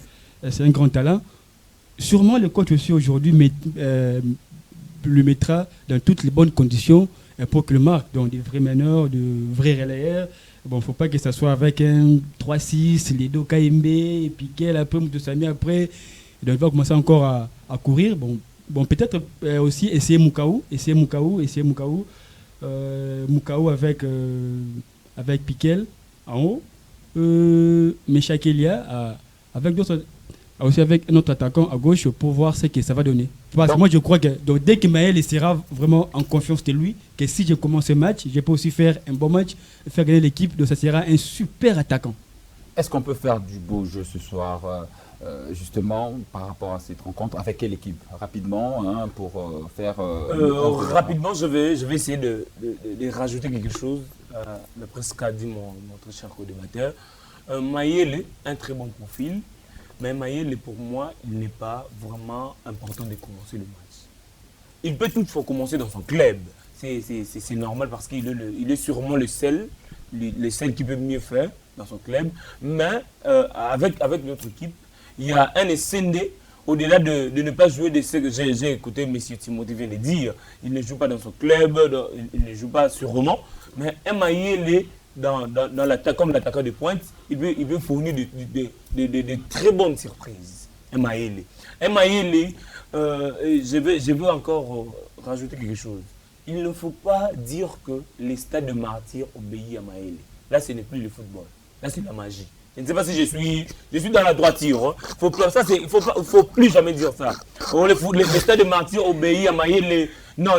un grand talent. Sûrement le coach aussi aujourd'hui le mettra dans toutes les bonnes conditions pour qu'il marque, donc des vrais meneurs, de vrais relayeurs. Bon, il ne faut pas que ça soit avec un 3-6, les deux KMB, et puis quel après Moutoussami après. Donc il va commencer encore à courir. Bon, peut-être aussi essayer Moukao avec Piquel en haut. Mechakelia avec d'autres. Aussi avec un autre attaquant à gauche pour voir ce que ça va donner. Parce que moi je crois que donc, dès que Maël sera vraiment en confiance de lui, que si je commence ce match, je peux aussi faire un bon match, faire gagner l'équipe, donc ça sera un super attaquant.
Est-ce qu'on peut faire du beau jeu ce soir, justement, par rapport à cette rencontre? Avec quelle équipe? Rapidement, hein, pour faire...
rapidement, je vais essayer de rajouter quelque chose, d'après ce qu'a dit notre cher co-débatteur. Maël a un très bon profil. Mais Maël, pour moi, il n'est pas vraiment important de commencer le match. Il peut toutefois commencer dans son club. C'est normal parce qu'il est sûrement le seul qui peut mieux faire dans son club. Mais avec notre équipe, il y a un SND, au-delà de ne pas jouer de ce que j'ai écouté M. Timothée vient de dire. Il ne joue pas dans son club, il ne joue pas sûrement. Mais un Maël dans l'attaque, comme l'attaquant de pointe, il peut fournir de très bonnes surprises. Maël, je veux encore rajouter quelque chose. Il ne faut pas dire que les stades de martyrs obéissent à Maël. Là, ce n'est plus le football. Là, c'est la magie. Je ne sais pas si je suis dans la droiture. Il ne faut plus jamais dire ça. Les stades de martyrs obéissent à Maël. Non.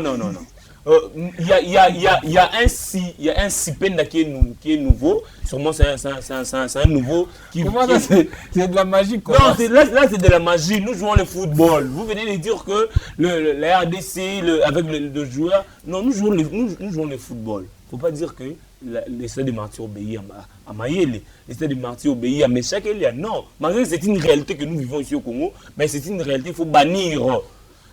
Il y a un Sipenda qui est nouveau. Sûrement, c'est un nouveau qui...
Comment ça, c'est de la magie, quoi?
Non, là, c'est de la magie. Nous jouons le football. Vous venez de dire que la RDC, avec le joueur... Non, nous jouons le football. Il ne faut pas dire que les stades de martyrs obéissent à Maël. Les stades de martyrs obéissent à Mechakelia. Non, malgré que c'est une réalité que nous vivons ici au Congo, mais c'est une réalité qu'il faut bannir.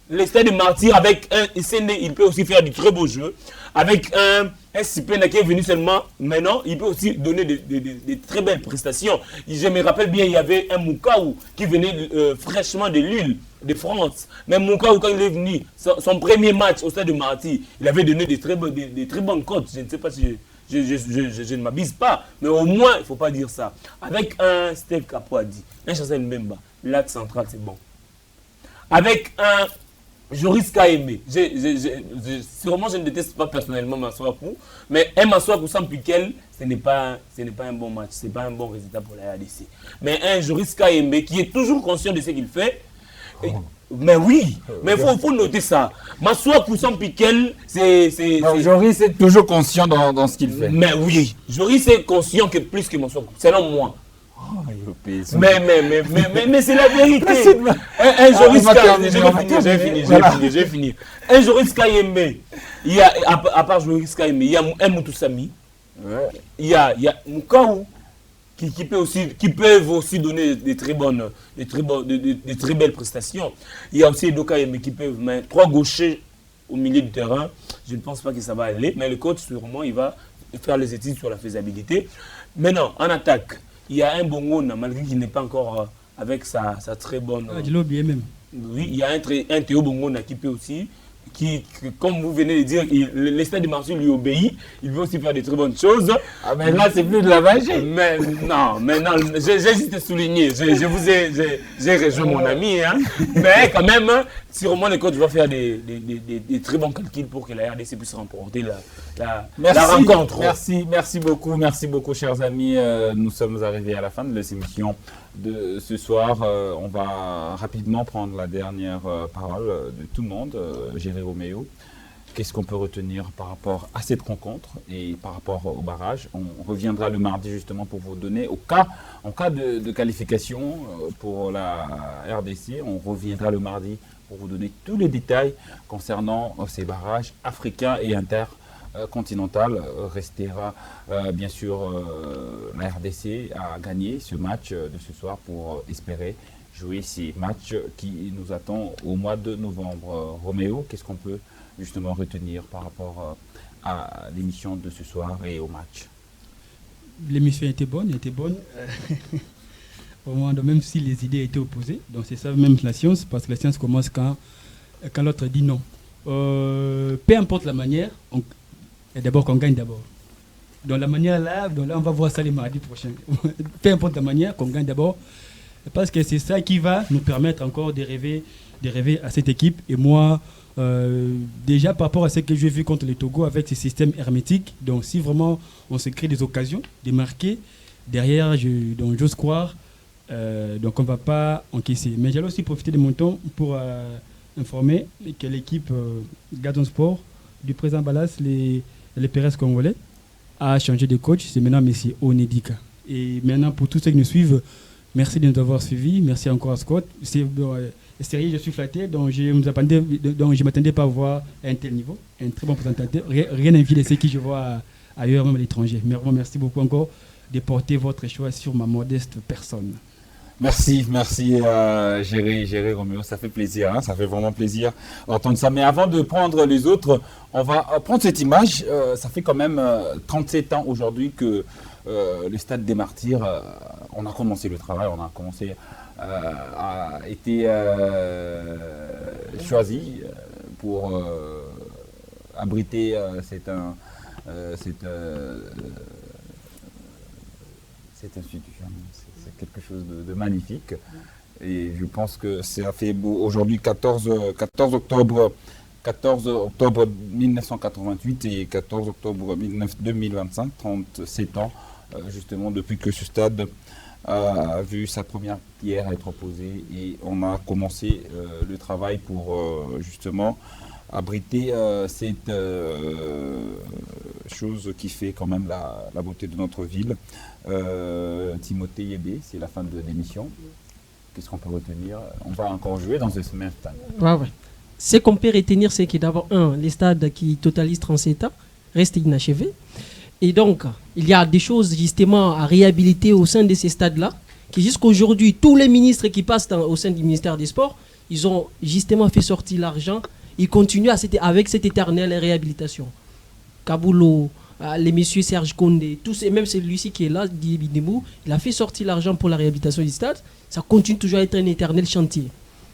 Les stades de martyrs avec un SND, il peut aussi faire du très beau jeu. Avec un Sipenda qui est venu seulement maintenant, il peut aussi donner de très belles prestations. Je me rappelle bien, il y avait un Moukao qui venait fraîchement de l'île de France. Mais Moukao, quand il est venu, son premier match au stade de Martyrs, il avait donné de très bonnes cotes. Je ne sais pas si je ne m'abuse pas, mais au moins, il ne faut pas dire ça. Avec un Steve Kapouadi, un Chancel Mbemba, l'axe central, c'est bon. Avec un Joris Kaeme, sûrement je ne déteste pas personnellement Massoakou, mais un Massoakou sans Piquel, ce n'est pas un bon match, ce n'est pas un bon résultat pour la RDC. Mais un Joris Kaeme qui est toujours conscient de ce qu'il fait, mais oui, mais il faut noter ça. Massoakou sans Piquel,
Joris est toujours conscient dans ce qu'il fait.
Mais oui, Joris est conscient que plus que Massoakou, selon moi. Mais c'est la vérité. Un Joris Kaeme, un Joris Kaeme, il y a, à part Joris Kaeme, il y a un Moutoussami, il y a Moukao, qui peuvent aussi donner de très belles prestations. Il y a aussi Edo Kaeme qui peuvent mettre 3 gauchers au milieu du terrain. Je ne pense pas que ça va aller, mais le coach, sûrement, il va faire les études sur la faisabilité. Maintenant, en attaque, il y a un Bongona, malgré qu'il n'est pas encore avec sa très bonne...
Je l'ai oublié même.
Oui, il y a un Théo Bongona qui peut aussi, comme vous venez de dire, le stade de Marseille lui obéit, il veut aussi faire de très bonnes choses.
Ah, mais là, c'est plus de la magie.
Mais non, j'ai juste souligné, j'ai rejoint mon ami, hein. Mais quand même, sûrement le coach va faire des très bons calculs pour que la RDC puisse remporter la rencontre.
Merci beaucoup, chers amis. Nous sommes arrivés à la fin de cette émission de ce soir. On va rapidement prendre la dernière parole de tout le monde. Géry Roméo, qu'est-ce qu'on peut retenir par rapport à cette rencontre et par rapport au barrage? On reviendra le mardi justement pour vous donner, en cas de qualification pour la RDC, on reviendra le mardi pour vous donner tous les détails concernant ces barrages africains et intercontinental. Restera bien sûr la RDC à gagner ce match de ce soir pour espérer jouer ces matchs qui nous attendent au mois de novembre. Roméo, qu'est-ce qu'on peut justement retenir par rapport à l'émission de ce soir et au match?
L'émission était bonne. Au moins, même si les idées étaient opposées. Donc c'est ça même la science, parce que la science commence quand l'autre dit non. Peu importe la manière, et d'abord qu'on gagne d'abord. Donc la manière là, on va voir ça les mardis prochains. Peu importe la manière, qu'on gagne d'abord. Parce que c'est ça qui va nous permettre encore de rêver à cette équipe. Et moi, déjà par rapport à ce que j'ai vu contre le Togo avec ce système hermétique, donc si vraiment on se crée des occasions de marquer, derrière, j'ose croire, donc on ne va pas encaisser. Mais j'allais aussi profiter de mon temps pour informer que l'équipe Gazon Sport du président Balas, les Pérez congolais, a changé de coach. C'est maintenant M. Onedika. Et maintenant, pour tous ceux qui nous suivent, merci de nous avoir suivis. Merci encore à Scott. Sérieux, je suis flatté. Donc je ne m'attendais pas à voir un tel niveau. Un très bon présentateur. Rien n'invite de ceux qui je vois ailleurs, même à l'étranger. Mais vraiment, merci beaucoup encore de porter votre choix sur ma modeste personne.
Merci Géry Roméo, ça fait plaisir, hein, ça fait vraiment plaisir d'entendre ça. Mais avant de prendre les autres, on va prendre cette image. Ça fait quand même 37 ans aujourd'hui que le Stade des Martyrs, on a commencé le travail, a été choisi pour abriter cette institution. C'est quelque chose de magnifique. Et je pense que ça fait aujourd'hui 14 octobre 1988 et 14 octobre 2025, 37 ans, justement, depuis que ce stade a vu sa première pierre être posée. Et on a commencé le travail pour justement abriter cette chose qui fait quand même la beauté de notre ville. Timothée Yébé, c'est la fin de l'émission. Qu'est-ce qu'on peut retenir? On va encore jouer dans ce même stade.
Ouais. Ce qu'on peut retenir, c'est que d'abord, les stades qui totalisent 37 ans restent inachevés. Et donc, il y a des choses justement à réhabiliter au sein de ces stades-là, qui jusqu'aujourd'hui, tous les ministres qui passent au sein du ministère des Sports, ils ont justement fait sortir l'argent. Ils continuent avec cette éternelle réhabilitation. Kaboulou, les messieurs Serge Condé, tous, et même celui-ci qui est là, Didier Bidemou, il a fait sortir l'argent pour la réhabilitation du stade. Ça continue toujours à être un éternel chantier.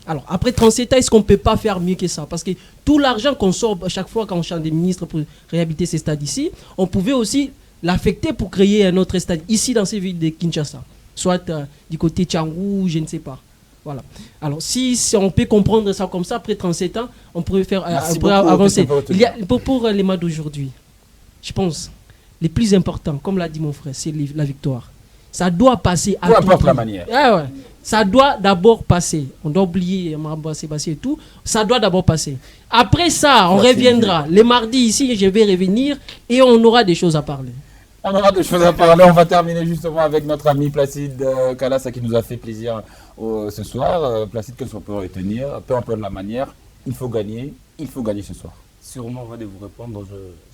Alors, après 37 ans, est-ce qu'on ne peut pas faire mieux que ça? Parce que tout l'argent qu'on sort chaque fois quand on change des ministres pour réhabiliter ces stades ici, on pouvait aussi l'affecter pour créer un autre stade ici dans ces villes de Kinshasa. Soit du côté Tchangou, je ne sais pas. Voilà. Alors, si on peut comprendre ça comme ça, après 37 ans, on pourrait faire avancer. Il y a, pour les matchs d'aujourd'hui, je pense, les plus importants, comme l'a dit mon frère, c'est la victoire. Ça doit passer à tout prix. Peu importe
la manière.
Ouais. Ça doit d'abord passer. On doit oublier Mamba Sébastien et tout. Ça doit d'abord passer. Après ça, on reviendra. Les mardis ici, je vais revenir et on aura des choses à parler.
On aura des choses à parler. On va terminer justement avec notre ami Placide Kalassa qui nous a fait plaisir ce soir. Placide, qu'est-ce qu'on peut retenir? Peu importe la manière, il faut gagner ce soir.
Sûrement, on va de vous répondre.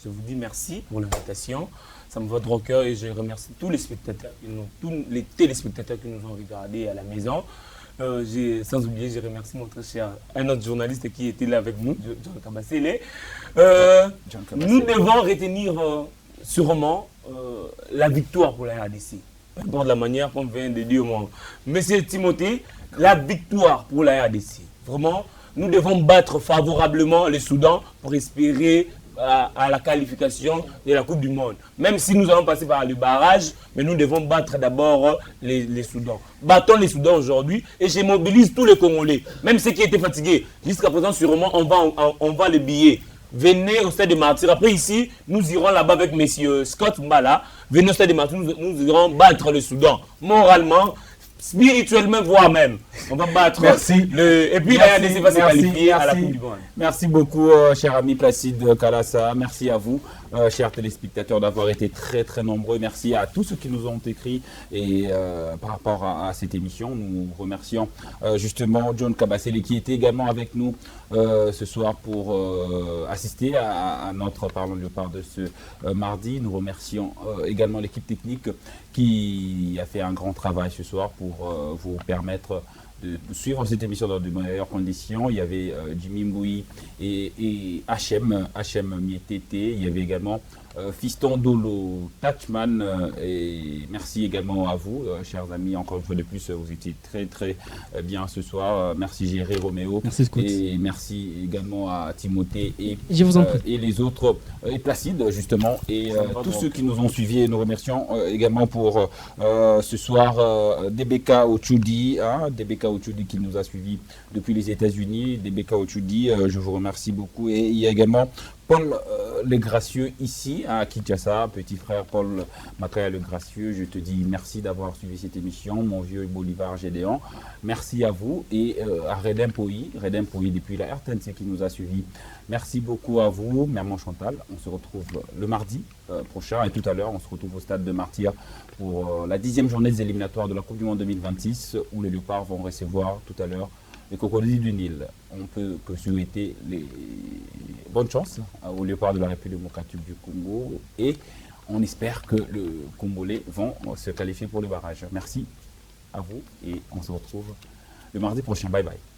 Je vous dis merci pour l'invitation. Ça me va droit au cœur et je remercie tous les spectateurs, tous les téléspectateurs qui nous ont regardés à la maison. Sans oublier, je remercie mon très cher, un autre journaliste qui était là avec nous, John Kabassele. Nous devons retenir sûrement la victoire pour la RDC. Peu importe la manière qu'on vient de dire au monde. Monsieur Timothée, la victoire pour la RDC. Vraiment, nous devons battre favorablement le Soudan pour espérer à la qualification de la Coupe du Monde. Même si nous allons passer par le barrage, mais nous devons battre d'abord les Soudans. Battons les Soudans aujourd'hui et je mobilise tous les Congolais, même ceux qui étaient fatigués. Jusqu'à présent, sûrement, on va les billets. Venez au Stade des Martyrs. Après ici, nous irons là-bas avec M. Scott Mbala. Venez au Stade des Martyrs, nous irons battre le Soudan. Moralement, spirituellement, voire même. On va battre.
Merci.
Et puis la RDC va se qualifier à la Coupe du Monde.
Merci beaucoup, cher ami Placide Kalassa. Merci à vous, chers téléspectateurs, d'avoir été très très nombreux. Merci à tous ceux qui nous ont écrit et par rapport à cette émission. Nous remercions justement John Kabasele qui était également avec nous ce soir pour assister à notre Parlons Léopard de ce mardi. Nous remercions également l'équipe technique qui a fait un grand travail ce soir pour vous permettre de suivre cette émission dans de meilleures conditions. Il y avait Jimmy Mboui et HM Mietete. Il y avait également Fiston Dolo Tatchman. Et merci également à vous, chers amis. Encore une fois de plus, vous étiez très très bien ce soir. Merci Géré Roméo.
Merci Scott.
Et merci également à Timothée et,
Je vous en prie.
Et les autres, et Placide justement. Et tous ceux qui nous ont suivis. Et nous remercions également pour ce soir DBK Ochudi. DBK Ochudi qui nous a suivis depuis les États-Unis. DBK Ochudi, je vous remercie beaucoup. Et il y a également Paul Legracieux ici à Kinshasa, petit frère Paul Makaya Legracieux, je te dis merci d'avoir suivi cette émission, mon vieux Bolivar Gédéon. Merci à vous et à Redem Poyi depuis la RTNC qui nous a suivis. Merci beaucoup à vous, Maman Chantal. On se retrouve le mardi prochain et tout à l'heure, on se retrouve au stade de Martyrs pour la 10e journée des éliminatoires de la Coupe du Monde 2026 où les Léopards vont recevoir tout à l'heure les Crocodiles du Nil. On peut que souhaiter les bonnes chances aux Léopards de la République démocratique du Congo et on espère que les Congolais vont se qualifier pour le barrage. Merci à vous et on se retrouve le mardi prochain. Bye bye.